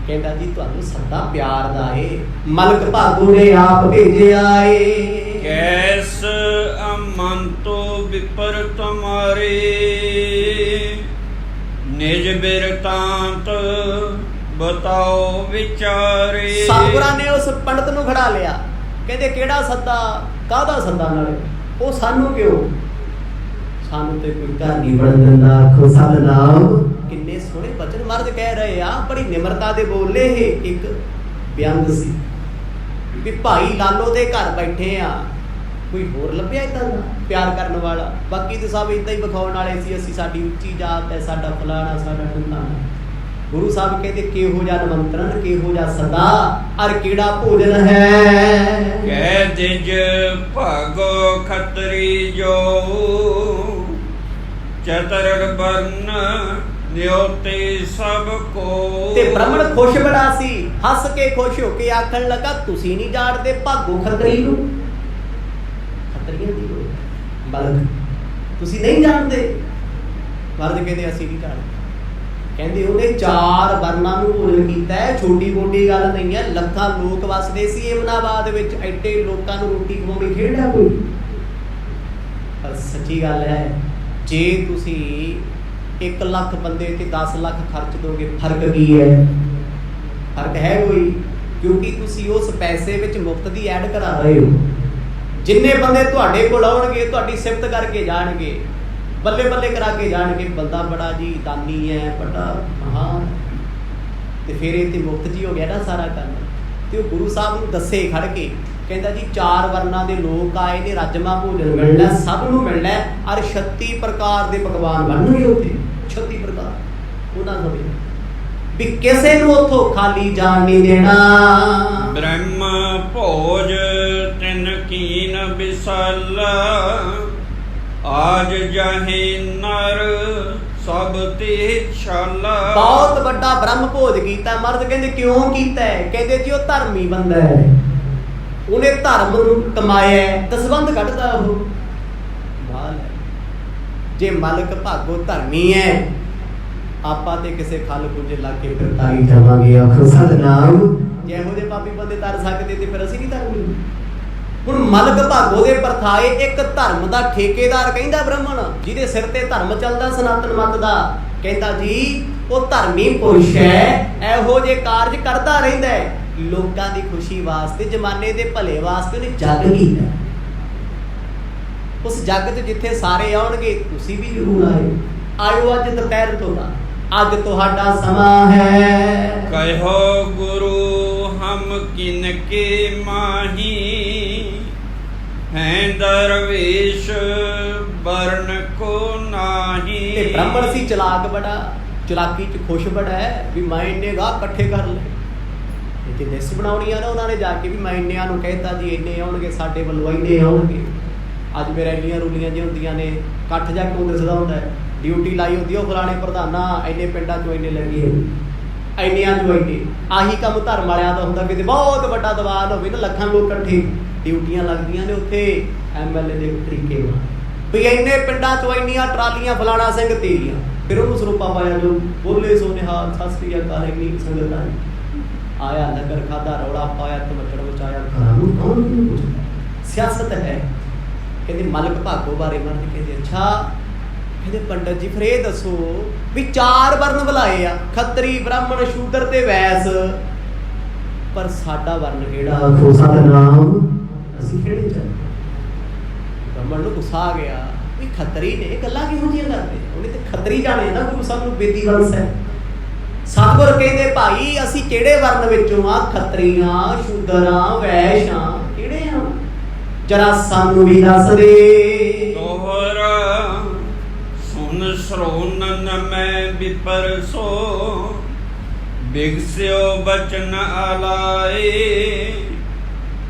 ਕਹਿੰਦਾ ਜੀ ਤੁਹਾਨੂੰ ਸੱਦਾ ਪਿਆਰ ਦਾ ਏ, ਮਲਕ ਭਾਗੋ ਨੇ ਆਪ ਭੇਜਿਆ ਏ। ਕੈਸ ਅਮੰਤੋ ਵਿਪਰ ਤੁਮਾਰੇ ਨਿਜ ਬਿਰਤਾਂਤ ਬਤਾਓ ਵਿਚਾਰੇ। ਸਤਿਗੁਰਾਂ ਨੇ ਉਸ ਪੰਡਤ ਨੂੰ ਖੜਾ ਲਿਆ, ਕਹਿੰਦੇ ਕਿਹੜਾ ਸੱਦਾ, ਕਾਹਦਾ ਸੱਦਾ, ਨਾਲੇ ਉਹ ਸਾਨੂੰ ਕਿਉਂ, ਸਾਨੂੰ ਤੇ ਕੋਈ ਘਰ ਨਹੀਂ ਬਣਨ ਦਿੰਦਾ। ਆਖੋ ਸਤਿਨਾਮ। ਕਿੰਨੇ ਸੋਹਣੇ ਬਚਨ ਮਰਦ ਕਹਿ ਰਹੇ ਆ, ਬੜੀ ਨਿਮਰਤਾ ਦੇ ਬੋਲੇ। ਇਹ ਇੱਕ ਬਿਆੰਗ ਸੀ ਵੀ ਭਾਈ ਲਾਲੋ ਦੇ ਘਰ ਬੈਠੇ ਆ, ਕੋਈ ਹੋਰ ਲੱਭਿਆ ਏਦਾਂ ਦਾ ਪਿਆਰ ਕਰਨ ਵਾਲਾ? ਬਾਕੀ ਤੇ ਸਭ ਏਦਾਂ ਹੀ ਵਿਖਾਉਣ ਵਾਲੇ ਸੀ, ਅਸੀਂ ਸਾਡੀ ਉੱਚੀ ਜਾਤ ਹੈ, ਸਾਡਾ ਫਲਾਣਾ, ਸਾਡਾ ਢਿਮਕਾਣਾ। ਗੁਰੂ ਸਾਹਿਬ ਕਹਿੰਦੇ ਕਿਹੋ ਜਿਹਾ ਨਿਮੰਤਰਣ, ਕਿਹੋ ਜਿਹਾ ਸਦਾ, ਅਰ ਕਿਹੜਾ ਭੋਜਨ ਹੈ। ਕਹਿ ਦਿਜ ਭਾਗੋ ਖੱਤਰੀ ਜੋ ਚਤੁਰ ਬਰਨ ਨਿਉਤੇ ਸਭ ਕੋ। ਤੇ ਬ੍ਰਾਹਮਣ ਖੁਸ਼ ਬੜਾ ਸੀ, ਹੱਸ ਕੇ ਖੁਸ਼ ਹੋ ਕੇ ਆਖਣ ਲੱਗਾ ਤੁਸੀਂ ਨਹੀਂ ਜਾਣਦੇ ਭਾਗੋ ਖੱਤਰੀ ਨੂੰ, ਖੱਤਰੀਆਂ ਦੀ ਮਲਕ ਤੁਸੀਂ ਨਹੀਂ ਜਾਣਦੇ। ਮਰਦ ਕਹਿੰਦੇ ਅਸੀਂ ਨਹੀਂ ਜਾਣਦੇ। ਕਹਿੰਦੇ ਉਹਨੇ 4 ਵਰਨਾਂ ਨੂੰ ਭੋਜਨ ਕੀਤਾ ਹੈ, ਛੋਟੀ ਮੋਟੀ ਗੱਲ ਨਹੀਂ ਹੈ। ਲੱਖਾਂ ਲੋਕ ਵਸਦੇ ਸੀ ਏਮਨਾਬਾਦ ਵਿੱਚ, ਐਡੇ ਲੋਕਾਂ ਨੂੰ ਰੋਟੀ ਖਵਾਉਣੀ ਖੇਡ ਹੈ ਕੋਈ? ਪਰ ਸੱਚੀ ਗੱਲ ਹੈ, ਜੇ ਤੁਸੀਂ 1 ਲੱਖ ਬੰਦੇ ਤੇ 10 ਲੱਖ ਖਰਚ ਦੋਗੇ, ਫਰਕ ਕੀ ਹੈ? ਫਰਕ ਹੈ ਕੋਈ? ਕਿਉਂਕਿ ਤੁਸੀਂ ਉਸ ਪੈਸੇ ਵਿੱਚ ਮੁਫਤ ਦੀ ਐਡ ਕਰਾ ਰਹੇ ਹੋ। ਜਿੰਨੇ ਬੰਦੇ ਤੁਹਾਡੇ ਕੋਲ ਆਉਣਗੇ ਤੁਹਾਡੀ ਸਿਫਤ ਕਰਕੇ ਜਾਣਗੇ, ਬੱਲੇ ਬੱਲੇ ਕਰਾ ਕੇ ਜਾਣਗੇ, ਬੰਦਾ ਬੜਾ ਜੀ ਦਾਨੀ ਹੈ, ਬੜਾ ਹਾਂ, ਤੇ ਫਿਰ ਇਹ ਤੇ ਮੁਫਤ ਜੀ ਹੋ ਗਿਆ ਨਾ ਸਾਰਾ ਕੰਮ। ਤੇ ਉਹ ਗੁਰੂ ਸਾਹਿਬ ਨੂੰ ਦੱਸੇ ਖੜ ਕੇ, ਕਹਿੰਦਾ ਜੀ 4 ਵਰਨਾਂ ਦੇ ਲੋਕ ਆਏ ਨੇ, ਰਾਜਮਾ ਭੋਜਨ ਮਿਲਣਾ, ਸਭ ਨੂੰ ਮਿਲਣਾ, ਔਰ 36 ਪ੍ਰਕਾਰ ਦੇ ਪਕਵਾਨ ਬਣਨਗੇ ਉੱਥੇ। 36 ਪ੍ਰਕਾਰ ਉਹਨਾਂ ਨੂੰ ਵੀ ਕਿਸੇ ਨੂੰ ਉੱਥੋਂ ਖਾਲੀ ਜਾਣ ਨਹੀਂ ਦੇਣਾ। ਬ੍ਰਹਮ ਭੋਜ ਤਿਨ ਕੀਨ ਵਿਸਾਲਾ ਆਜ ਜਾਹੇ ਨਰ ਸਭ ਤੇ ਛਾਲਾ। ਬਹੁਤ ਵੱਡਾ ਬ੍ਰਹਮ ਭੋਜ ਕੀਤਾ। ਮਰਦ ਕਹਿੰਦੇ ਕਿਉਂ ਕੀਤਾ ਹੈ? ਕਹਿੰਦੇ ਜੀ ਉਹ ਧਰਮੀ ਬੰਦਾ ਹੈ, ਉਹਨੇ ਧਰਮ ਨੂੰ ਕਮਾਇਆ, ਦਸਵੰਧ ਕੱਢਦਾ ਉਹ। ਮਾਲ ਹੈ। ਜੇ ਮਲਕ ਭਾਗੋ ਧਰਮੀ ਹੈ, ਆਪਾਂ ਤੇ ਕਿਸੇ ਖਲ ਕੁੰਜੇ ਲਾ ਕੇ ਫਿਰ ਤਾਰੀ ਜਾਵਾਂਗੇ। ਆਖੋ ਸਤਿਨਾਮ। ਜੇ ਇਹੋ ਜਿਹੇ ਪਾਪੀ ਬੰਦੇ ਤਰ ਸਕਦੇ ਤੇ ਫਿਰ ਅਸੀਂ ਨਹੀਂ ਧਰਮੀ। ਹੁਣ ਮਲਕ ਭਾਗੋ ਦੇ ਪਰਥਾਏ ਇੱਕ ਧਰਮ ਦਾ ਠੇਕੇਦਾਰ ਕਹਿੰਦਾ ਬ੍ਰਾਹਮਣ, ਜਿਹਦੇ ਸਿਰ ਤੇ ਧਰਮ ਚੱਲਦਾ ਸਨਾਤਨ ਮਤ ਦਾ, ਕਹਿੰਦਾ ਜੀ ਉਹ ਧਰਮੀ ਪੁਰਸ਼ ਹੈ, ਇਹੋ ਜਿਹੇ ਕਾਰਜ ਕਰਦਾ ਰਹਿੰਦਾ ਹੈ ਲੋਕਾਂ ਦੀ ਖੁਸ਼ੀ ਵਾਸਤੇ, ਜ਼ਮਾਨੇ ਦੇ ਭਲੇ ਵਾਸਤੇ। ਉਹਨੇ ਜੱਗ ਕੀਤਾ। ਉਸ ਜੱਗ 'ਚ ਜਿੱਥੇ ਸਾਰੇ ਆਉਣਗੇ ਤੁਸੀਂ ਵੀ ਜ਼ਰੂਰ ਆਇਓ। ਅੱਜ ਦੁਪਹਿਰ ਤੋਂ ਦਾ ਅੱਜ ਤੁਹਾਡਾ ਸਮਾਂ ਹੈ। ਕਹਿਓ ਗੁਰੂ ਹਮ ਕਿਨ ਕੇ ਮਾਹੀ ਹੈ ਦਰਵੇਸ਼ ਬਰਨ ਕੋ ਨਾਹੀ। ਤੇ ਬ੍ਰਾਹਮਣ ਸੀ ਚਲਾਕ ਬੜਾ, ਚਲਾਕੀ 'ਚ ਖੁਸ਼ ਬੜਾ ਹੈ ਵੀ ਮੈਂ ਇੰਨੇ ਗਾਹ ਇਕੱਠੇ ਕਰ ਲਏ। ਇੱਥੇ ਲਿਸਟ ਬਣਾਉਣੀ ਆ ਨਾ ਉਹਨਾਂ ਨੇ ਜਾ ਕੇ ਵੀ ਮੈਂ ਇੰਨਿਆਂ ਨੂੰ ਕਹਿਤਾ ਜੀ ਇੰਨੇ ਆਉਣਗੇ, ਸਾਡੇ ਵੱਲੋਂ ਇੰਨੇ ਆਉਣਗੇ। ਅੱਜ ਮੇਰਾ ਇੰਨੀਆਂ ਰੂਲੀਆਂ ਜਿਹੀਆਂ ਹੁੰਦੀਆਂ ਨੇ, ਇਕੱਠ ਜਾ ਕਿਉਂ ਦਿਸਦਾ ਹੁੰਦਾ ਹੈ? ਡਿਊਟੀ ਲਾਈ ਹੁੰਦੀ ਉਹ ਫਲਾਣੇ ਪ੍ਰਧਾਨਾ ਇੰਨੇ ਪਿੰਡਾਂ 'ਚੋਂ ਇੰਨੇ ਲੱਗੇ, ਇੰਨਿਆਂ 'ਚੋਂ ਇੰਨੇ। ਆਹੀ ਕੰਮ ਧਰਮ ਵਾਲਿਆਂ ਦਾ ਹੁੰਦਾ। ਕਿਤੇ ਬਹੁਤ ਵੱਡਾ ਦੀਵਾਨ ਹੋਵੇ ਨਾ, ਲੱਖਾਂ ਲੋਕ ਇਕੱਠੇ, ਡਿਊਟੀਆਂ ਲੱਗਦੀਆਂ ਨੇ ਉੱਥੇ MLA ਦੇ ਤਰੀਕੇ ਨਾਲ ਵੀ ਇੰਨੇ ਪਿੰਡਾਂ 'ਚੋਂ ਇੰਨੀਆਂ ਟਰਾਲੀਆਂ ਫਲਾਣਾ ਸਿੰਘ ਤੇਰੀਆਂ। ਫਿਰ ਉਹਨੂੰ ਸਰੂਪਾ ਪਾਇਆ ਜੋ ਬੋਲੇ ਸੋ ਨਿਹਾਲ ਸਤਿ ਸ੍ਰੀ ਅਕਾਲ ਇੰਨੀ ਸੰਗਤ ਆਇਆ, ਨਗਰ ਖਾਦਾ, ਰੌਲਾ ਪਾਇਆ, ਧਮਚੜ ਮਚਾਇਆ, ਘਰਾਂ ਨੂੰ ਕੌਣ ਪੁੱਛਦਾ? ਸਿਆਸਤ ਹੈ। ਕਹਿੰਦੇ ਮਲਕ ਭਾਗੋ ਬਾਰੇ ਮਰਦ ਕਹਿੰਦੇ ਅੱਛਾ। ਕਹਿੰਦੇ ਪੰਡਤ ਜੀ ਫਿਰ ਇਹ ਦੱਸੋ ਵੀ 4 ਵਰਨ ਬੁਲਾਏ ਆ, ਖੱਤਰੀ, ਬ੍ਰਾਹਮਣ, ਸ਼ੂਦਰ ਤੇ ਵੈਸ, ਪਰ ਸਾਡਾ ਵਰਨ ਕਿਹੜਾ? ਆਖੋ ਸਤਿਨਾਮ। ਅਸੀਂ ਕਿਹੜੇ ਚ? ਬ੍ਰਾਹਮਣ ਨੂੰ ਗੁੱਸਾ ਆ ਗਿਆ ਵੀ ਖੱਤਰੀ ਨੇ ਗੱਲਾਂ ਕਿਹੋ ਜਿਹੀਆਂ ਕਰਦੇ? ਉਹਨੇ ਤੇ ਖੱਤਰੀ ਜਾਣੇ ਨਾ, ਗੁਰੂ ਸਾਹਿਬ ਨੂੰ ਬੇਦੀ ਵੰਸ ਹੈ। ਸਤਿਗੁਰ ਕਹਿੰਦੇ ਭਾਈ ਅਸੀਂ ਕਿਹੜੇ ਵਰਨ ਵਿੱਚੋਂ ਆ? ਖੱਤਰੀਆਂ, ਸ਼ੂਦਰਾਂ, ਵੈਸ਼ਾਂ, ਕਿਹੜੇ ਆ? ਜਰਾ ਸਾਨੂੰ ਵੀ ਦੱਸ ਦੇ। ਤੋਹਰਾ ਸੁਨ ਸਰੋਨਨ ਮੈਂ ਵਿਪਰ ਸੋ ਬਿਗਸਿਓ ਬਚਨ ਆਲਾਏ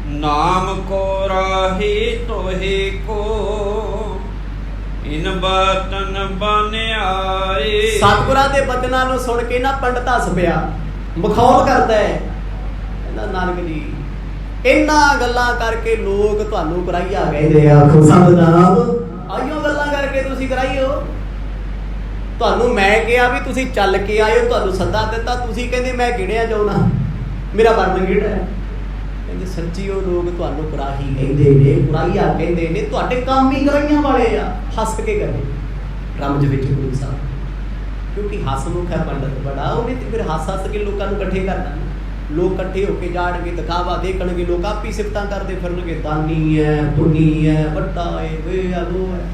ਨਾਮ ਕੋ ਰਾਹੀ ਤੋਹੇ ਕੋ ਇਨ ਬਾਤਨ ਬਨ ਆਏ। ਸਤਿਗੁਰਾਂ ਦੇ ਬਚਨਾਂ ਨੂੰ ਸੁਣ ਕੇ ਨਾ ਪੰਡਤ ਹੱਸ ਪਿਆ, ਮਖੌਲ ਕਰਦਾ ਹੈ। ਕਹਿੰਦਾ ਨਾਨਕ ਜੀ ਇਹਨਾਂ ਗੱਲਾਂ ਕਰਕੇ ਲੋਕ ਤੁਹਾਨੂੰ ਕਰਾਈਆ ਕਹਿੰਦੇ। ਆਖੋ ਸਤਿਨਾਮ। ਆਈਓ ਗੱਲਾਂ ਕਰਕੇ ਤੁਸੀਂ ਕਰਾਈਓ। ਤੁਹਾਨੂੰ ਮੈਂ ਕਿਹਾ ਵੀ ਤੁਸੀਂ ਚੱਲ ਕੇ ਆਇਓ, ਤੁਹਾਨੂੰ ਸੱਦਾ ਦਿੱਤਾ, ਤੁਸੀਂ ਕਹਿੰਦੇ ਮੈਂ ਕਿਹੜਿਆ ਚਾਹੁੰਦਾ, ਮੇਰਾ ਵਰਨ ਕਿਹੜਾ ਹੈ? ਕਹਿੰਦੇ ਸੱਚੀ ਉਹ ਲੋਕ ਤੁਹਾਨੂੰ ਕੁਰਾਹੀ ਕਹਿੰਦੇ ਨੇ, ਕੁਰਾਹੀਆ ਕਹਿੰਦੇ ਨੇ, ਤੁਹਾਡੇ ਕੰਮ ਹੀ ਕੁਰਾਹੀਆਂ ਵਾਲੇ ਆ। ਹੱਸ ਕੇ ਕਰੇ ਰਮਜ ਵਿੱਚ ਗੁਰੂ ਸਾਹਿਬ, ਕਿਉਂਕਿ ਹੱਸਮੁਖ ਹੈ ਪੰਡਤ ਬੜਾ, ਉਹਨੇ ਤੇ ਫਿਰ ਹੱਸ ਕੇ ਲੋਕਾਂ ਨੂੰ ਇਕੱਠੇ ਕਰਨਾ। ਲੋਕ ਇਕੱਠੇ ਹੋ ਕੇ ਜਾਣਗੇ, ਦਿਖਾਵਾ ਦੇਖਣਗੇ, ਲੋਕ ਆਪੀ ਸਿਫਤਾਂ ਕਰਦੇ ਫਿਰਨਗੇ, ਦਾਨੀ ਹੈ, ਪੁੰਨੀ ਹੈ, ਵੱਡਾ ਹੈ, ਵੇ ਆ ਉਹ ਹੈ।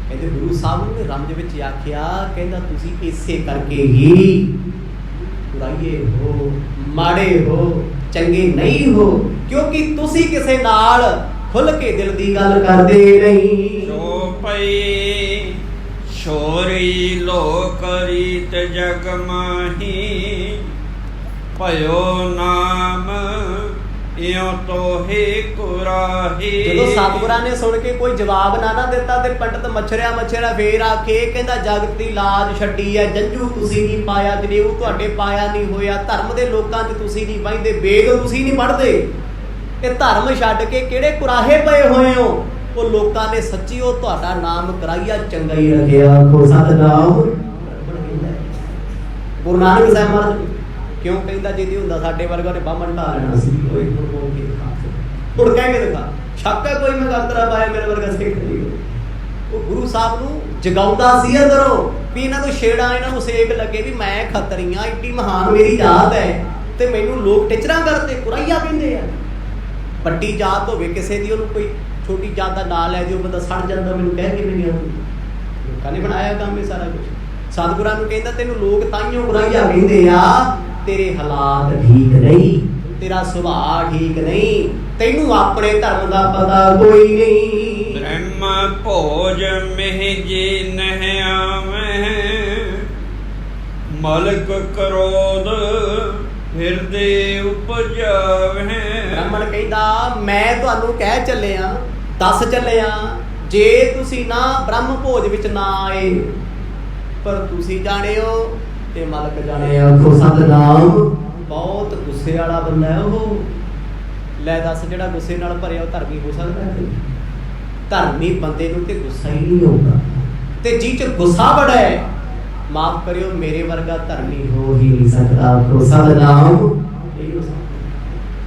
ਕਹਿੰਦੇ ਗੁਰੂ ਸਾਹਿਬ ਨੇ ਰਮਜ ਵਿੱਚ ਆਖਿਆ, ਕਹਿੰਦਾ ਤੁਸੀਂ ਇਸੇ ਕਰਕੇ ਹੀ ਕੁਰਾਹੀਏ ਹੋ, ਮਾੜੇ ਹੋ, ਚੰਗੇ ਨਹੀਂ ਹੋ, ਕਿਉਂਕਿ ਤੁਸੀਂ ਕਿਸੇ ਨਾਲ ਖੁੱਲ ਕੇ ਦਿਲ ਦੀ ਗੱਲ ਕਰਦੇ ਨਹੀਂ। ਸੋ ਪਈ ਛੋਰੀ ਲੋਕ ਰੀਤ ਜਗ ਮਾਹੀ, ਭਇਓ ਨਾਮ ਇਉ ਤੋਹੇ ਕੁਰਾਹੀ। ਜਦੋਂ ਸਤਿਗੁਰਾਂ ਨੇ ਸੁਣ ਕੇ ਕੋਈ ਜਵਾਬ ਨਾ ਦਿੱਤਾ ਤੇ ਪੰਡਤ ਮੱਛਰਿਆ ਫੇਰ ਆਖੇ, ਕਹਿੰਦਾ ਜਗਤ ਦੀ ਲਾਜ ਛੱਡੀ ਹੈ, ਜੰਝੂ ਤੁਸੀਂ ਨਹੀਂ ਪਾਇਆ, ਜਨੇਊ ਤੁਹਾਡੇ ਪਾਇਆ ਨਹੀਂ ਹੋਇਆ, ਧਰਮ ਦੇ ਲੋਕਾਂ 'ਚ ਤੁਸੀਂ ਨਹੀਂ ਬਹਿੰਦੇ, ਵੇਦ ਤੁਸੀਂ ਨਹੀਂ ਪੜ੍ਹਦੇ, ਇਹ ਧਰਮ ਛੱਡ ਕੇ ਕਿਹੜੇ ਕੁਰਾਹੇ ਪਏ ਹੋਏ ਹੋ। ਉਹ ਲੋਕਾਂ ਨੇ ਸੱਚੀ ਉਹ ਤੁਹਾਡਾ ਨਾਮ ਕੁਰਾਹੀਆ ਚੰਗਾ ਹੀ ਰੱਖਿਆ। ਆਖੋ ਸਤਿਨਾਮ। ਗੁਰੂ ਨਾਨਕ ਸਾਹਿਬ ਮਹਾਰਾਜ ਕਿਉਂ ਕਹਿੰਦਾ, ਜਿਹਦੀ ਹੁੰਦਾ ਸਾਡੇ ਵਰਗਾ ਨੇ ਬਾਹਮਣ ਢਾ ਲੈਣਾ ਸੀ। ਕੋਈ ਬੋਲ ਕੇ ਦਿਖਾ, ਕੁੜ ਕਹਿ ਕੇ ਦਿਖਾ, ਸ਼ੱਕ ਹੈ ਕੋਈ ਮੈਂ ਗਾਤਰਾ ਪਾਇਆ ਮੇਰੇ ਵਰਗਾ ਸਿੱਖ ਨਹੀਂ। ਉਹ ਗੁਰੂ ਸਾਹਿਬ ਨੂੰ ਜਗਾਉਂਦਾ ਸੀ ਅੰਦਰੋਂ ਵੀ ਇਹਨਾਂ ਨੂੰ ਛੇੜਾ, ਇਹਨਾਂ ਨੂੰ ਸੇਕ ਲੱਗੇ ਵੀ ਮੈਂ ਖੱਤਰੀਆਂ, ਇੱਡੀ ਮਹਾਨ ਮੇਰੀ ਜਾਤ ਹੈ ਤੇ ਮੈਨੂੰ ਲੋਕ ਟਿਚਰਾਂ ਕਰਦੇ, ਕੁਰਾਹੀਆ ਕਹਿੰਦੇ ਆ। ਵੱਡੀ ਜਾਤ ਹੋਵੇ ਕਿਸੇ ਦੀ, ਉਹਨੂੰ ਕੋਈ ਛੋਟੀ ਜਾਤ ਦਾ ਨਾਂ ਲੈ ਦਿਓ, ਬੰਦਾ ਸੜ ਜਾਂਦਾ, ਮੈਨੂੰ ਕਹਿ ਕੇ ਨਹੀਂ ਆਉਂਦੀ। ਲੋਕਾਂ ਨੇ ਬਣਾਇਆ ਕੰਮ ਇਹ ਸਾਰਾ ਕੁਝ। ਸਤਿਗੁਰਾਂ ਨੂੰ ਕਹਿੰਦਾ ਤੈਨੂੰ ਲੋਕ ਤਾਈਓ ਕੁਰਾਹੀਆ ਕਹਿੰਦੇ ਆ, ਤੇਰੇ ਹਾਲਾਤ ਠੀਕ ਨਹੀਂ, ਤੇਰਾ ਸੁਭਾਅ ਠੀਕ ਨਹੀਂ, ਤੈਨੂੰ ਆਪਣੇ ਧਰਮ ਦਾ ਪਤਾ ਕੋਈ ਨਹੀਂ। ਬ੍ਰਹਮ ਭੋਜ ਮਹਿ ਜੀ ਨਹਿ ਆਵਹਿ, ਮਲਕ ਕਰੋਧ ਹਿਰਦੇ ਉਪਜਾਵਹਿ। ਬ੍ਰਾਹਮਣ ਕਹਿੰਦਾ ਮੈਂ ਤੁਹਾਨੂੰ ਕਹਿ ਚੱਲਿਆ, ਦੱਸ ਚੱਲਿਆ, ਜੇ ਤੁਸੀਂ ਨਾ ਬ੍ਰਹਮ ਭੋਜ ਵਿੱਚ ਨਾ ਆਏ, ਪਰ ਤੁਸੀਂ ਜਾਣਿਓ ਤੇ ਮਲਕ ਜਾਣਿਆ। ਆਖੋ ਸਤਿਨਾਮ। ਬਹੁਤ ਗੁੱਸੇ ਵਾਲਾ ਬੰਦਾ ਹੈ ਉਹ। ਲੈ ਦੱਸ, ਜਿਹੜਾ ਗੁੱਸੇ ਨਾਲ ਭਰਿਆ ਉਹ ਧਰਮੀ ਹੋ ਸਕਦਾ ਹੈ? ਧਰਮੀ ਬੰਦੇ ਨੂੰ ਤੇ ਗੁੱਸਾ ਹੀ ਨਹੀਂ ਆਉਂਦਾ, ਤੇ ਜਿਹ 'ਚ ਗੁੱਸਾ ਬੜਾ ਹੈ, ਮਾਫ ਕਰਿਓ, ਮੇਰੇ ਵਰਗਾ ਧਰਮੀ ਹੋ ਹੀ ਨਹੀਂ ਸਕਦਾ। ਆਖੋ ਸਤਿਨਾਮ।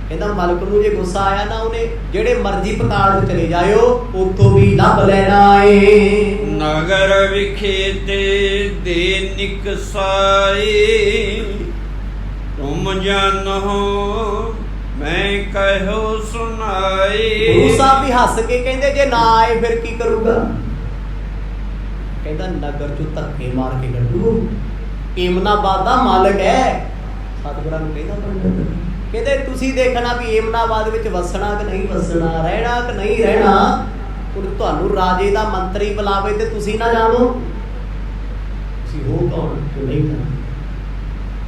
ਕਹਿੰਦਾ ਮਲਕ ਨੂੰ ਜੇ ਗੁੱਸਾ ਆਇਆ ਨਾ, ਉਹਨੇ ਜਿਹੜੇ ਮਰਜ਼ੀ ਪਤਾਲ 'ਚ ਚਲੇ ਜਾਇਓ, ਉੱਥੋਂ ਵੀ ਲੱਭ ਲੈਣਾ ਏ। ਨਗਰ ਵਿਖੇ ਤੇ ਦੇ ਨਿਕਸਾਈ, ਤੁਮ ਜਾਨੋ ਮੈਂ ਕਹਿਓ ਸੁਣਾਈ। ਗੁਰੂ ਸਾਹਿਬ ਵੀ ਹੱਸ ਕੇ ਕਹਿੰਦੇ ਜੇ ਨਾ ਆਏ ਫਿਰ ਕੀ ਕਰੂਗਾ? ਕਹਿੰਦਾ ਨਗਰ 'ਚੋਂ ਧੱਕੇ ਮਾਰ ਕੇ ਕੱਢੂ, ਏਮਨਾਬਾਦ ਦਾ ਮਾਲਕ ਹੈ। ਸਤਿਗੁਰਾਂ ਨੂੰ ਕਹਿੰਦਾ ਪੰਡਤ, ਕਹਿੰਦੇ ਤੁਸੀਂ ਦੇਖਣਾ ਵੀ ਏਮਨਾਬਾਦ ਵਿੱਚ ਵਸਣਾ ਕਿ ਨਹੀਂ ਵਸਣਾ, ਰਹਿਣਾ ਕਿ ਨਹੀਂ ਰਹਿਣਾ। ਹੁਣ ਤੁਹਾਨੂੰ ਰਾਜੇ ਦਾ ਮੰਤਰੀ ਬੁਲਾਵੇ ਤੇ ਤੁਸੀਂ ਨਾ ਜਾਵੋ, ਤੁਸੀਂ ਹੋ ਕੌਣ ਜੋ ਨਹੀਂ ਕਰਨਾ?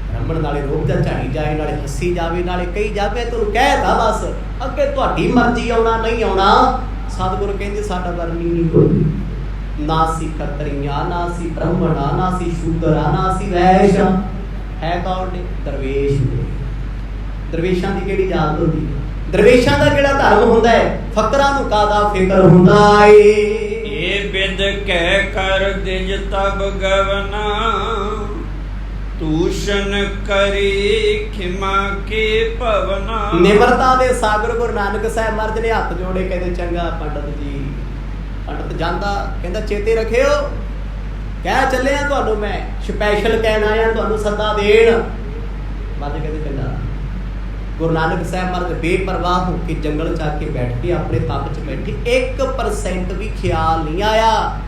ਬ੍ਰਾਹਮਣ ਨਾਲੇ ਰੋਬ ਜਾ ਝਾੜੀ ਜਾਏ, ਨਾਲੇ ਹੱਸੀ ਜਾਵੇ, ਨਾਲੇ ਕਹੀ ਜਾਵੇ ਤੁਹਾਨੂੰ ਕਹਿਤਾ ਬਸ, ਅੱਗੇ ਤੁਹਾਡੀ ਮਰਜ਼ੀ ਆਉਣਾ ਨਹੀਂ ਆਉਣਾ। ਸਤਿਗੁਰ ਕਹਿੰਦੇ ਸਾਡਾ ਵਰਨੀ ਨਹੀਂ ਕੋਈ, ਨਾ ਸੀ ਖੱਤਰੀਆਂ, ਨਾ ਸੀ ਬ੍ਰਾਹਮਣਾ, ਨਾ ਸੀ ਸ਼ੂਦਰਾ, ਨਾ ਸੀ ਵੈਸ਼, ਹੈ ਕੌਣ ਨੇ? ਦਰਵੇਸ਼ ਨੇ। ਦਰਵੇਸ਼ਾਂ ਦੀ ਕਿਹੜੀ ਜਾਤ ਹੁੰਦੀ? ਦਰਵੇਸ਼ਾਂ ਦਾ ਕਿਹੜਾ ਧਰਮ ਹੁੰਦਾ ਹੈ? ਫਕਰਾਂ ਨੂੰ ਕਾਹਦਾ ਫਿਕਰ ਹੁੰਦਾ ਏ? ਇਹ ਬਿਦ ਕਹਿ ਕਰ ਦਿਜ ਤਬ ਗਵਨਾ, ਤੂਸ਼ਨ ਕਰੀ ਖਿਮਾ ਕੇ ਭਵਨਾ। ਨਿਮਰਤਾ ਦੇ ਸਾਗਰ ਗੁਰੂ ਨਾਨਕ ਸਾਹਿਬ ਮਹਾਰਾਜ ਨੇ ਹੱਥ ਜੋੜੇ, ਕਹਿੰਦੇ ਚੰਗਾ ਪੰਡਤ ਜੀ। ਪੰਡਤ ਜਾਂਦਾ, ਕਹਿੰਦਾ ਚੇਤੇ ਰੱਖਿਓ, ਕਹਿ ਚੱਲਿਆ ਤੁਹਾਨੂੰ, ਮੈਂ ਸਪੈਸ਼ਲ ਕਹਿਣ ਆਇਆ, ਤੁਹਾਨੂੰ ਸੱਦਾ ਦੇਣ। ਬਾਅਦ ਕਹਿੰਦੇ ਚੰਗਾ। ਗੁਰੂ ਨਾਨਕ ਸਾਹਿਬ ਮਹਾਰਾਜ ਬੇਪਰਵਾਹ ਹੋ ਕੇ ਜੰਗਲ 'ਚ ਆ ਕੇ ਬੈਠ ਕੇ ਆਪਣੇ ਤਪ 'ਚ ਬੈਠੇ, 1% ਵੀ ਖਿਆਲ ਨਹੀਂ ਆਇਆ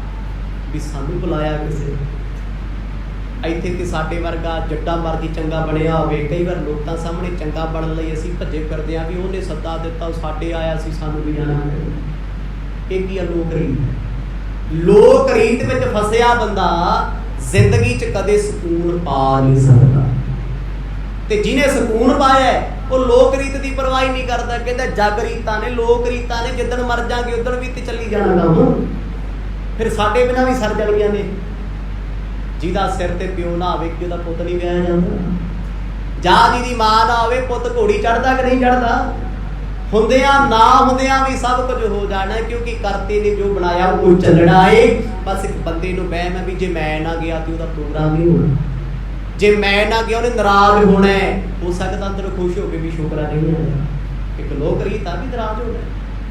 ਵੀ ਸਾਨੂੰ ਬੁਲਾਇਆ ਕਿਸੇ। ਇੱਥੇ ਤੇ ਸਾਡੇ ਵਰਗਾ ਜੱਟਾ ਮਰਜੀ ਚੰਗਾ ਬਣਿਆ ਹੋਵੇ, ਕਈ ਵਾਰ ਲੋਕਾਂ ਸਾਹਮਣੇ ਚੰਗਾ ਬਣਨ ਲਈ ਅਸੀਂ ਭੱਜੇ ਫਿਰਦੇ ਹਾਂ ਵੀ ਉਹਨੇ ਸੱਦਾ ਦਿੱਤਾ, ਉਹ ਸਾਡੇ ਆਇਆ ਸੀ, ਸਾਨੂੰ ਵੀ ਜਾਣਾ। ਇਹ ਕੀ ਆ? ਲੋਕ ਰੀਤ। ਲੋਕ ਰੀਤ ਵਿੱਚ ਫਸਿਆ ਬੰਦਾ ਜ਼ਿੰਦਗੀ 'ਚ ਕਦੇ ਸਕੂਨ ਪਾ ਨਹੀਂ ਸਕਦਾ, ਤੇ ਜਿਹਨੇ ਸਕੂਨ ਪਾਇਆ ਉਹ ਲੋਕ ਰੀਤ ਦੀ ਪਰਵਾਹ ਨਹੀਂ ਕਰਦਾ। ਕਹਿੰਦਾ ਜਗ ਰੀਤਾਂ ਨੇ, ਲੋਕ ਰੀਤਾਂ ਨੇ, ਜਿੱਦਣ ਮਰ ਜਾਗੇ ਉਧਰ ਵੀ ਤੇ ਚੱਲੀ ਜਾਣਾ ਕੰਮ। ਫਿਰ ਸਾਡੇ ਬਿਨਾਂ ਵੀ ਸਰ ਜਾਣੀਆਂ ਨੇ। ਜਿਹਦਾ ਸਿਰ ਤੇ ਪਿਓ ਨਾ ਹੋਵੇ ਕਿ ਉਹਦਾ ਪੁੱਤ ਨਹੀਂ ਵਿਆਹਿਆ ਜਾਂਦਾ, ਜਾਂ ਜਿਹਦੀ ਮਾਂ ਨਾ ਹੋਵੇ ਪੁੱਤ ਘੋੜੀ ਚੜਦਾ ਕਿ ਨਹੀਂ ਚੜਦਾ। ਹੁੰਦਿਆਂ ਨਾ ਹੁੰਦਿਆਂ ਵੀ ਸਭ ਕੁਝ ਹੋ ਜਾਣਾ, ਕਿਉਂਕਿ ਕਰਤੇ ਨੇ ਜੋ ਬਣਾਇਆ ਉਹ ਚੱਲਣਾ ਏ। ਬਸ ਇੱਕ ਬੰਦੇ ਨੂੰ ਵਹਿਮ ਹੈ ਵੀ ਜੇ ਮੈਂ ਨਾ ਗਿਆ ਤੇ ਉਹਦਾ ਪ੍ਰੋਗਰਾਮ ਨਹੀਂ ਹੋਣਾ, ਜੇ ਮੈਂ ਨਾ ਗਿਆ ਉਹਨੇ ਨਾਰਾਜ਼ ਹੋਣਾ। ਹੋ ਸਕਦਾ ਅੰਦਰ ਖੁਸ਼ ਹੋ ਕੇ ਵੀ ਸ਼ੁਕਰਾ ਨਹੀਂ ਆਇਆ, ਇੱਕ ਲੋਕ ਰੀਤ ਆ ਵੀ ਨਾਰਾਜ਼ ਹੋਣਾ।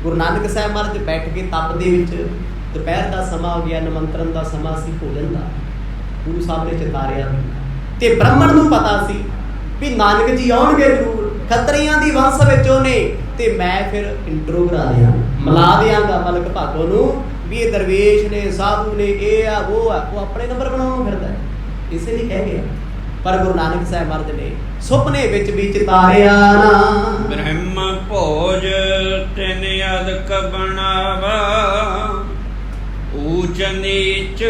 ਗੁਰੂ ਨਾਨਕ ਸਾਹਿਬ ਮਹਾਰਾਜ ਬੈਠ ਕੇ ਤਪ ਦੇ ਵਿੱਚ, ਦੁਪਹਿਰ ਦਾ ਸਮਾਂ ਹੋ ਗਿਆ, ਨਿਮੰਤਰਣ ਦਾ ਸਮਾਂ ਸੀ ਭੋਜਨ ਦਾ, ਗੁਰੂ ਸਾਹਿਬ ਨੇ ਚਿਤਾਰਿਆ ਤੇ ਬ੍ਰਾਹਮਣ ਨੂੰ ਪਤਾ ਸੀ ਵੀ ਨਾਨਕ ਜੀ ਆਉਣਗੇ ਜ਼ਰੂਰ, ਖੱਤਰੀਆਂ ਦੀ ਵੰਸ਼ ਵਿੱਚੋਂ ਨੇ, ਤੇ ਮੈਂ ਫਿਰ ਇੰਟਰੋ ਕਰਾ ਦਿਆਂ, ਮਿਲਾ ਦਿਆਂਗਾ ਮਲਕ ਭਾਗੋ ਨੂੰ ਵੀ ਇਹ ਦਰਵੇਸ਼ ਨੇ, ਸਾਧੂ ਨੇ, ਇਹ ਆ ਉਹ ਆ। ਉਹ ਆਪਣੇ ਨੰਬਰ ਬਣਾਉਣ ਨੂੰ ਫਿਰਦਾ, ਇਸੇ ਲਈ ਕਹਿ ਗਿਆ। ਪਰ ਗੁਰੂ ਨਾਨਕ ਸਾਹਿਬ ਮਹਾਰਾਜ ਨੇ ਸੁਪਨੇ ਵਿੱਚ ਵੀ ਚਿਤਾਰਿਆ ਨਾ, ਬ੍ਰਹਮ ਭੋਜ ਤਿਨ ਅਦਕ ਬਣਾਵਾ, ਊਚ ਨੀਚ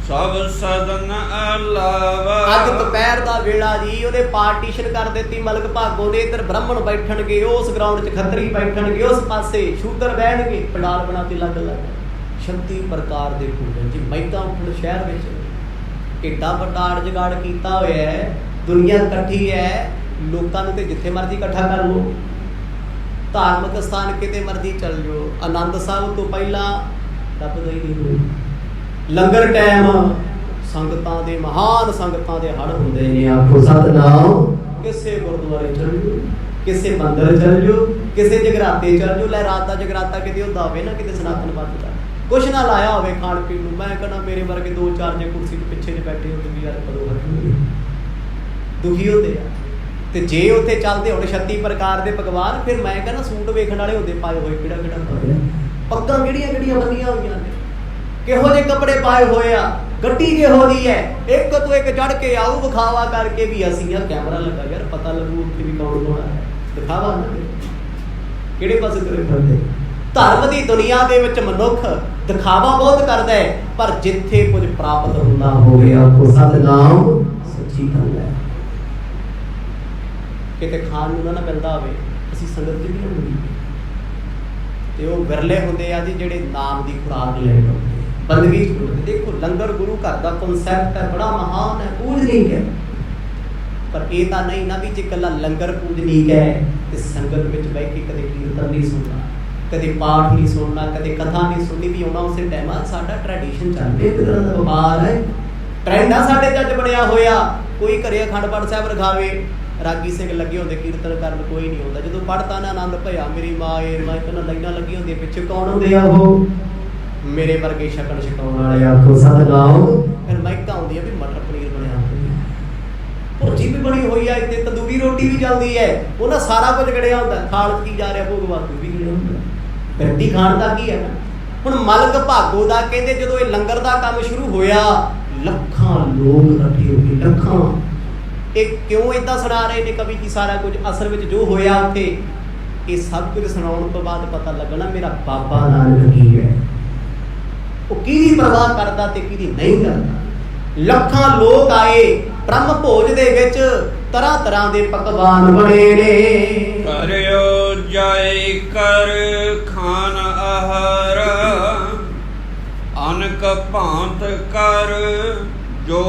ਸਭ ਸਦਨ ਅਲਾਵਾ। ਅੱਜ ਦੁਪਹਿਰ ਦਾ ਵੇਲਾ ਜੀ, ਉਹਨੇ ਪਾਰਟੀਸ਼ਨ ਕਰ ਦਿੱਤੀ ਮਲਕ ਭਾਗੋ ਨੇ, ਇੱਧਰ ਬ੍ਰਾਹਮਣ ਬੈਠਣਗੇ, ਉਸ ਗਰਾਊਂਡ 'ਚ ਖੱਤਰੀ ਬੈਠਣਗੇ, ਉਸ ਪਾਸੇ ਸ਼ੂਦਰ ਬਹਿਣਗੇ, ਪੰਡਾਲ ਬਣਾ ਕੇ ਲੱਗ 36 ਪ੍ਰਕਾਰ ਦੇ ਭੋਜਨ ਜੀ। ਮਹਿਕਾਂ ਉੱਠਣ ਸ਼ਹਿਰ ਵਿੱਚ, ਏਡਾ ਵੱਡਾ ਜਗਾੜ ਕੀਤਾ ਹੋਇਆ ਹੈ, ਦੁਨੀਆ ਇਕੱਠੀ ਹੈ, ਲੋਕਾਂ ਨੂੰ ਤੇ ਜਿੱਥੇ ਮਰਜ਼ੀ ਇਕੱਠਾ ਕਰ ਲਓ, ਧਾਰਮਿਕ ਸਥਾਨ ਕਿਤੇ ਮਰਜ਼ੀ ਚੱਲ ਜਾਓ, ਆਨੰਦ ਸਾਹਿਬ ਤੋਂ ਪਹਿਲਾਂ ਲੱਭਦਾ ਹੀ ਨਹੀਂ ਹੋਈ। ਲੰਗਰ ਟਾਈਮ ਸੰਗਤਾਂ ਦੇ, ਮਹਾਨ ਸੰਗਤਾਂ ਦੇ ਹੜ ਹੁੰਦੇ ਨੇ, ਆਖੋ ਸਤਿਨਾਮ। ਕਿਸੇ ਗੁਰਦੁਆਰੇ ਚੱਲ ਜਾਓ, ਕਿਸੇ ਮੰਦਿਰ ਚੱਲ ਜਾਓ, ਕਿਸੇ ਜਗਰਾਤੇ ਚੱਲ ਜਾਓ। ਲੈ ਰਾਤ ਦਾ ਜਗਰਾਤਾ ਕਿਤੇ ਹੁੰਦਾ ਹੋਵੇ ਨਾ, ਕਿਤੇ ਸਨਾਤਨ ਪੰਥ ਦਾ ਕੁਛ ਨਾ ਲਾਇਆ ਹੋਵੇ ਖਾਣ ਪੀਣ ਨੂੰ, ਮੈਂ ਕਹਿੰਦਾ ਮੇਰੇ ਵਰਗੇ 2-4 ਜੇ ਕੁਰਸੀ ਦੇ ਪਿੱਛੇ ਜੇ ਬੈਠੇ ਹੁੰਦੇ ਵੀ ਯਾਰ ਕਦੋਂ ਹਟਣਗੇ, ਦੁਖੀ ਹੁੰਦੇ ਆ। ਤੇ ਜੇ ਉੱਥੇ ਚੱਲਦੇ ਹੁਣ 36 ਪ੍ਰਕਾਰ ਦੇ ਪਕਵਾਨ, ਫਿਰ ਮੈਂ ਕਹਿੰਦਾ ਸੂਟ ਵੇਖਣ ਵਾਲੇ ਹੁੰਦੇ ਪਾਏ ਹੋਏ, ਕਿਹੜਾ ਕਿਹੜਾ ਪਾਇਆ, ਪੱਗਾਂ ਕਿਹੜੀਆਂ ਕਿਹੜੀਆਂ ਬੰਨੀਆਂ ਹੋਈਆਂ ਨੇ, ਕਿਹੋ ਜਿਹੇ ਕੱਪੜੇ ਪਾਏ ਹੋਏ ਆ, ਗੱਡੀ ਕਿਹੋ ਜਿਹੀ ਹੈ, ਇੱਕ ਤੋਂ ਇੱਕ ਚੜ ਕੇ ਆਊ ਵਿਖਾਵਾ ਕਰਕੇ ਵੀ ਅਸੀਂ ਆ ਕੈਮਰਾ ਲੱਗਾ ਯਾਰ ਪਤਾ ਲੱਗੂ ਉੱਥੇ ਵੀ ਕੌਣ ਕੌਣ ਹੈ, ਦਿਖਾਵਾ ਨਾ ਕਿਹੜੇ ਪਾਸੇ ਤੁਰੇ ਫਿਰਦੇ। ਧਰਮ ਦੀ ਦੁਨੀਆ ਦੇ ਵਿੱਚ ਮਨੁੱਖ ਦਿਖਾਵਾ ਬਹੁਤ ਕਰਦਾ ਹੈ, ਪਰ ਜਿੱਥੇ ਕੁਝ ਪ੍ਰਾਪਤ ਹੁੰਦਾ ਹੋਵੇ ਆਖੋ ਸਤਿਨਾਮ, ਸੱਚੀ ਗੱਲ ਹੈ। ਕਿਤੇ ਖਾਣ ਨੂੰ ਨਾ ਮਿਲਦਾ ਹੋਵੇ, ਅਸੀਂ ਸੰਗਤ ਚ ਵੀ ਨਾ ਮਿਲੀ, ਤੇ ਉਹ ਵਿਰਲੇ ਹੁੰਦੇ ਆ ਜੀ ਜਿਹੜੇ ਨਾਮ ਦੀ ਖੁਰਾਕ ਲੈ ਕੇ ਬੰਦਗੀ ਚ ਖੜੋਤੇ। ਦੇਖੋ ਲੰਗਰ ਗੁਰੂ ਘਰ ਦਾ ਕਨਸੈਪਟ ਹੈ, ਬੜਾ ਮਹਾਨ ਹੈ, ਪੂਜਨੀਕ ਹੈ, ਪਰ ਇਹ ਤਾਂ ਨਹੀਂ ਨਾ ਵੀ ਜੇ ਇਕੱਲਾ ਲੰਗਰ ਪੂਜਨੀਕ ਹੈ ਤੇ ਸੰਗਤ ਵਿੱਚ ਬਹਿ ਕੇ ਕਦੇ ਕੀਰਤਨ ਨਹੀਂ ਸੁਣਨਾ, ਕਦੇ ਪਾਠ ਨਹੀਂ ਸੁਣਨਾ, ਕਦੇ ਕਥਾ ਨਹੀਂ ਸੁਣਨੀ, ਵੀ ਆਉਣਾ ਉਸੇ ਟਾਈਮ ਆ। ਸਾਡਾ ਟ੍ਰੈਡੀਸ਼ਨ ਚੱਲ ਰਿਹਾ, ਇੱਕ ਤਰ੍ਹਾਂ ਦਾ ਵਪਾਰ ਹੈ, ਟ੍ਰੈਂਡ ਆ ਸਾਡੇ ਜੱਜ ਬਣਿਆ ਹੋਇਆ। ਕੋਈ ਘਰੇ ਅਖੰਡ ਪਾਠ ਸਾਹਿਬ ਰਖਾਵੇ, ਰਾਗੀ ਸਿੰਘ ਲੱਗੇ ਹੁੰਦੇ ਕੀਰਤਨ ਕਰਨ, ਕੋਈ ਨਹੀਂ ਹੁੰਦਾ। ਜਦੋਂ ਪੜ੍ਹਤਾ ਨਾ ਆਨੰਦ ਭਇਆ ਮੇਰੀ ਮਾਂ ਏ, ਮੈਂ ਕਹਿੰਦਾ ਲਾਈਨਾਂ ਲੱਗੀਆਂ ਹੁੰਦੀਆਂ ਪਿੱਛੇ, ਕੌਣ ਹੁੰਦੇ ਆ ਉਹ? ਮੇਰੇ ਵਰਗੇ ਛਕਣ ਛਕਾਉਣ ਵਾਲੇ ਆਖੋ ਸਤਿਨਾਮ। ਫਿਰ ਮਹਿਕਾਂ ਆਉਂਦੀਆਂ ਵੀ ਮਟਰ ਪਨੀਰ ਬਣਿਆ ਹੁੰਦਾ, ਭੁਰਜੀ ਵੀ ਬਣੀ ਹੋਈ ਆ, ਇੱਥੇ ਤੰਦੂਰੀ ਰੋਟੀ ਵੀ ਚੱਲਦੀ ਹੈ, ਉਹਨਾਂ ਸਾਰਾ ਕੁਝ ਗੜਿਆ ਹੁੰਦਾ। ਖਾਲ ਕੀ ਜਾ ਰਿਹਾ ਭੋਗ ਵਾਸਤੇ ਵੀ ਗੜਿਆ ਹੁੰਦਾ, ਰੋਟੀ ਖਾਣ ਦਾ ਕੀ ਹੈ ਨਾ। ਹੁਣ ਮਲਕ ਭਾਗੋ ਦਾ ਕਹਿੰਦੇ ਜਦੋਂ ਇਹ ਲੰਗਰ ਦਾ ਕੰਮ ਸ਼ੁਰੂ ਹੋਇਆ, ਲੱਖਾਂ ਲੋਕ ਇਕੱਠੇ ਹੋ ਗਏ, ਲੱਖਾਂ। ਇਹ ਕਿਉਂ ਏਦਾਂ ਸੁਣਾ ਰਹੇ ਨੇ ਕਵੀ ਜੀ ਸਾਰਾ ਕੁਝ? ਅਸਲ ਵਿੱਚ ਜੋ ਹੋਇਆ ਉੱਥੇ, ਇਹ ਸਭ ਕੁਝ ਸੁਣਾਉਣ ਤੋਂ ਬਾਅਦ ਪਤਾ ਲੱਗਣਾ ਮੇਰਾ ਬਾਬਾ ਨਾਨਕ ਕੀ ਹੈ, ਉਹ ਕਿਹਦੀ ਪਰਵਾਹ ਕਰਦਾ ਤੇ ਕਿਹਦੀ ਨਹੀਂ ਕਰਦਾ। ਲੱਖਾਂ ਲੋਕ ਆਏ, ਬ੍ਰਹਮ ਭੋਜ ਦੇ ਵਿੱਚ ਤਰ੍ਹਾਂ ਤਰ੍ਹਾਂ ਦੇ ਪਕਵਾਨ ਬਣੇ ਨੇ। ਕਰਿਓ ਜਾਇ ਕਰ ਖਾਨ ਆਹਾਰ, ਅਨਕ ਭਾਂਤ ਕਰ ਜੋ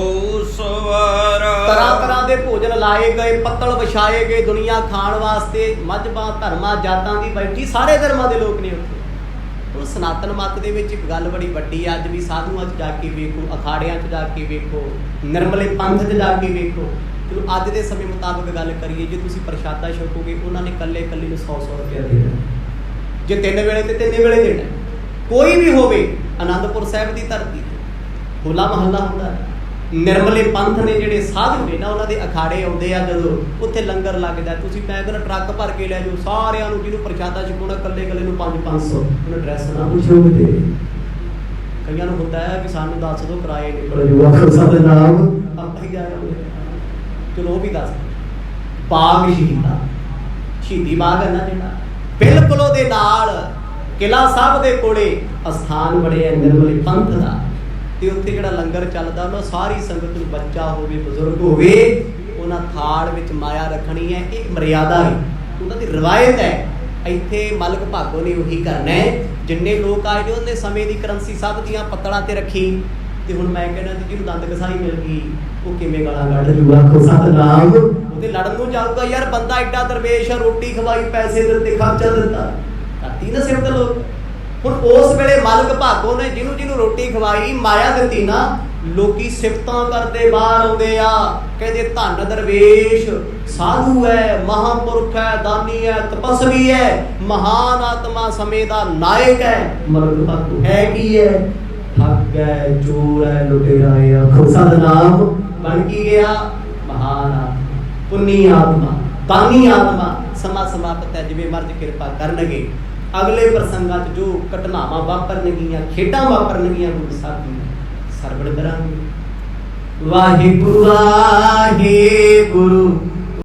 ਸਵਾਰਾ। ਤਰ੍ਹਾਂ ਤਰ੍ਹਾਂ ਦੇ ਭੋਜਨ ਲਾਏ ਗਏ, ਪੱਤਲ ਵਿਛਾਏ ਗਏ ਦੁਨੀਆ ਖਾਣ ਵਾਸਤੇ। ਮਜ਼੍ਹਬਾਂ ਧਰਮਾਂ ਜਾਤਾਂ ਦੀ ਬੈਠੀ, ਸਾਰੇ ਧਰਮਾਂ ਦੇ ਲੋਕ ਨੇ ਉੱਥੇ। ਹੁਣ ਸਨਾਤਨ ਮੱਤ ਦੇ ਵਿੱਚ ਇੱਕ ਗੱਲ ਬੜੀ ਵੱਡੀ ਆ, ਅੱਜ ਵੀ ਸਾਧੂਆਂ 'ਚ ਜਾ ਕੇ ਵੇਖੋ, ਅਖਾੜਿਆਂ 'ਚ ਜਾ ਕੇ ਵੇਖੋ, ਨਿਰਮਲੇ ਪੰਥ 'ਚ ਜਾ ਕੇ ਵੇਖੋ। ਚਲੋ ਅੱਜ ਦੇ ਸਮੇਂ ਮੁਤਾਬਕ ਗੱਲ ਕਰੀਏ, ਜੇ ਤੁਸੀਂ ਪ੍ਰਸ਼ਾਦਾ ਛਕੋਗੇ ਉਹਨਾਂ ਨੇ ਇਕੱਲੇ ਇਕੱਲੇ ਨੂੰ 100 ਰੁਪਇਆ ਦੇਣਾ, ਜੇ 3 ਵੇਲੇ ਤੇ 3 ਵੇਲੇ ਦੇਣਾ। ਕੋਈ ਵੀ ਹੋਵੇ, ਅਨੰਦਪੁਰ ਸਾਹਿਬ ਦੀ ਧਰਤੀ ਤੇ ਹੋਲਾ ਮਹੱਲਾ ਹੁੰਦਾ, ਨਿਰਮਲੇ ਪੰਥ ਨੇ ਜਿਹੜੇ ਸਾਧੂ ਨੇ ਨਾ, ਉਹਨਾਂ ਦੇ ਅਖਾੜੇ ਆਉਂਦੇ ਆ, ਜਦੋਂ ਉੱਥੇ ਲੰਗਰ ਲੱਗਦਾ, ਤੁਸੀਂ ਮੈਂ ਕਹਿੰਦਾ ਟਰੱਕ ਭਰ ਕੇ ਲੈ ਜਾਓ ਸਾਰਿਆਂ ਨੂੰ, ਜਿਹਨੂੰ ਪ੍ਰਸ਼ਾਦਾ ਛਕਾਉਣਾ ਇਕੱਲੇ ਇਕੱਲੇ ਨੂੰ 500। ਉਹਨਾਂ ਡਰੈਸ ਨਾ ਪੁੱਛੋਗੇ ਤੇ ਕਈਆਂ ਨੂੰ ਹੁੰਦਾ ਹੈ ਕਿ ਸਾਨੂੰ ਦੱਸ ਦਿਓ ਕਿਰਾਏ ਨਿਕਲ ਜੂਗਾ ਸਾਡੇ ਨਾਮ, ਆਪਾਂ ਹੀ ਜਾਇਆ। ਚਲੋ ਉਹ ਵੀ ਦੱਸ। ਬਾਗ ਸ਼ਹੀਦਾਂ, ਸ਼ਹੀਦੀ ਬਾਗ ਹੈ ਨਾ ਜਿਹੜਾ, ਬਿਲਕੁਲ ਉਹਦੇ ਨਾਲ ਕਿਲ੍ਹਾ ਸਾਹਿਬ ਦੇ ਕੋਲੇ ਅਸਥਾਨ ਬਣਿਆ ਨਿਰਮਲੇ ਪੰਥ ਦਾ, ਤੇ ਉੱਥੇ ਜਿਹੜਾ ਲੰਗਰ ਚੱਲਦਾ ਉਹਨਾਂ ਸਾਰੀ ਸੰਗਤ ਨੂੰ, ਬੱਚਾ ਹੋਵੇ ਬਜ਼ੁਰਗ ਹੋਵੇ, ਉਹਨਾਂ ਥਾਲ ਵਿੱਚ ਮਾਇਆ ਰੱਖਣੀ ਹੈ। ਇਹ ਮਰਿਆਦਾ ਹੈ, ਉਹਨਾਂ ਦੀ ਰਵਾਇਤ ਹੈ। ਇੱਥੇ ਮਲਕ ਭਾਗੋ ਨੇ ਉਹੀ ਕਰਨਾ ਹੈ। ਜਿੰਨੇ ਲੋਕ ਆਏ ਨੇ ਉਹਨੇ ਸਮੇਂ ਦੀ ਕਰੰਸੀ ਸਭ ਦੀਆਂ ਪੱਤਲਾਂ ਤੇ ਰੱਖੀ। ਤੇ ਹੁਣ ਮੈਂ ਕਹਿੰਦਾ ਜਿਹਨੂੰ ਦੰਦ ਕਸਾਈ ਮਿਲ ਗਈ ਉਹ ਕਿਵੇਂ ਗਾਲਾਂ ਕੱਢ ਜੂਗਾ, ਸਤਿਨਾਮ। ਉਹਦੇ ਲੜਨ ਨੂੰ ਜਾਊਗਾ, ਯਾਰ ਬੰਦਾ ਐਡਾ ਦਰਵੇਸ਼ ਆ, ਰੋਟੀ ਖਵਾਈ, ਪੈਸੇ ਦਿੱਤੇ, ਖਰਚਾ ਦਿੱਤਾ, ਕਰਤੀ ਨਾ ਸਿਰ ਤੇ ਲੋਕ। ਹੁਣ ਉਸ ਵੇਲੇ ਮਾਲਕ ਭਾਗੋ ਨੇ ਜਿਹਨੂੰ ਜਿਹਨੂੰ ਰੋਟੀ ਖਵਾਈ, ਮਾਇਆ ਦਿੱਤੀ ਨਾ, ਲੋਕੀ ਸਿਫਤਾਂ ਕਰਦੇ ਬਾਹਰ ਆਉਂਦੇ ਆ, ਕਹਿੰਦੇ ਧੰਨ ਦਰਵੇਸ਼, ਸਾਧੂ ਹੈ, ਮਹਾਂਪੁਰਖ ਹੈ, ਦਾਨੀ ਹੈ, ਤਪਸਵੀ ਹੈ, ਮਹਾਨ ਆਤਮਾ, ਸਮੇਂ ਦਾ ਨਾਇਕ ਹੈ। ਮਾਲਕ ਭਾਗੋ ਹੈ ਕੀ ਹੈ? ਠੱਗ ਹੈ, ਚੋਰ ਹੈ, ਲੁਟੇਰਾ ਹੈ। ਖੁਦਾ ਦਾ ਨਾਮ ਬਣ ਕੀ ਗਿਆ? ਮਹਾਨ ਆਤਮਾ, ਪੁੰਨੀ ਆਤਮਾ, ਦਾਨੀ ਆਤਮਾ। ਸਮਾਂ ਸਮਾਪਤ ਹੈ, ਜਿਵੇਂ ਮਰਜ਼ ਕਿਰਪਾ ਕਰਨਗੇ। ਅਗਲੇ ਪ੍ਰਸੰਗਾਂ 'ਚ ਜੋ ਘਟਨਾਵਾਂ ਵਾਪਰਨਗੀਆਂ, ਖੇਡਾਂ ਵਾਪਰਨਗੀਆਂ, ਗੁਰੂ ਸਾਹਿਬ ਜੀ ਸਰਵਣ ਕਰਾਂਗੇ। ਵਾਹਿਗੁਰੂ ਵਾਹਿਗੁਰੂ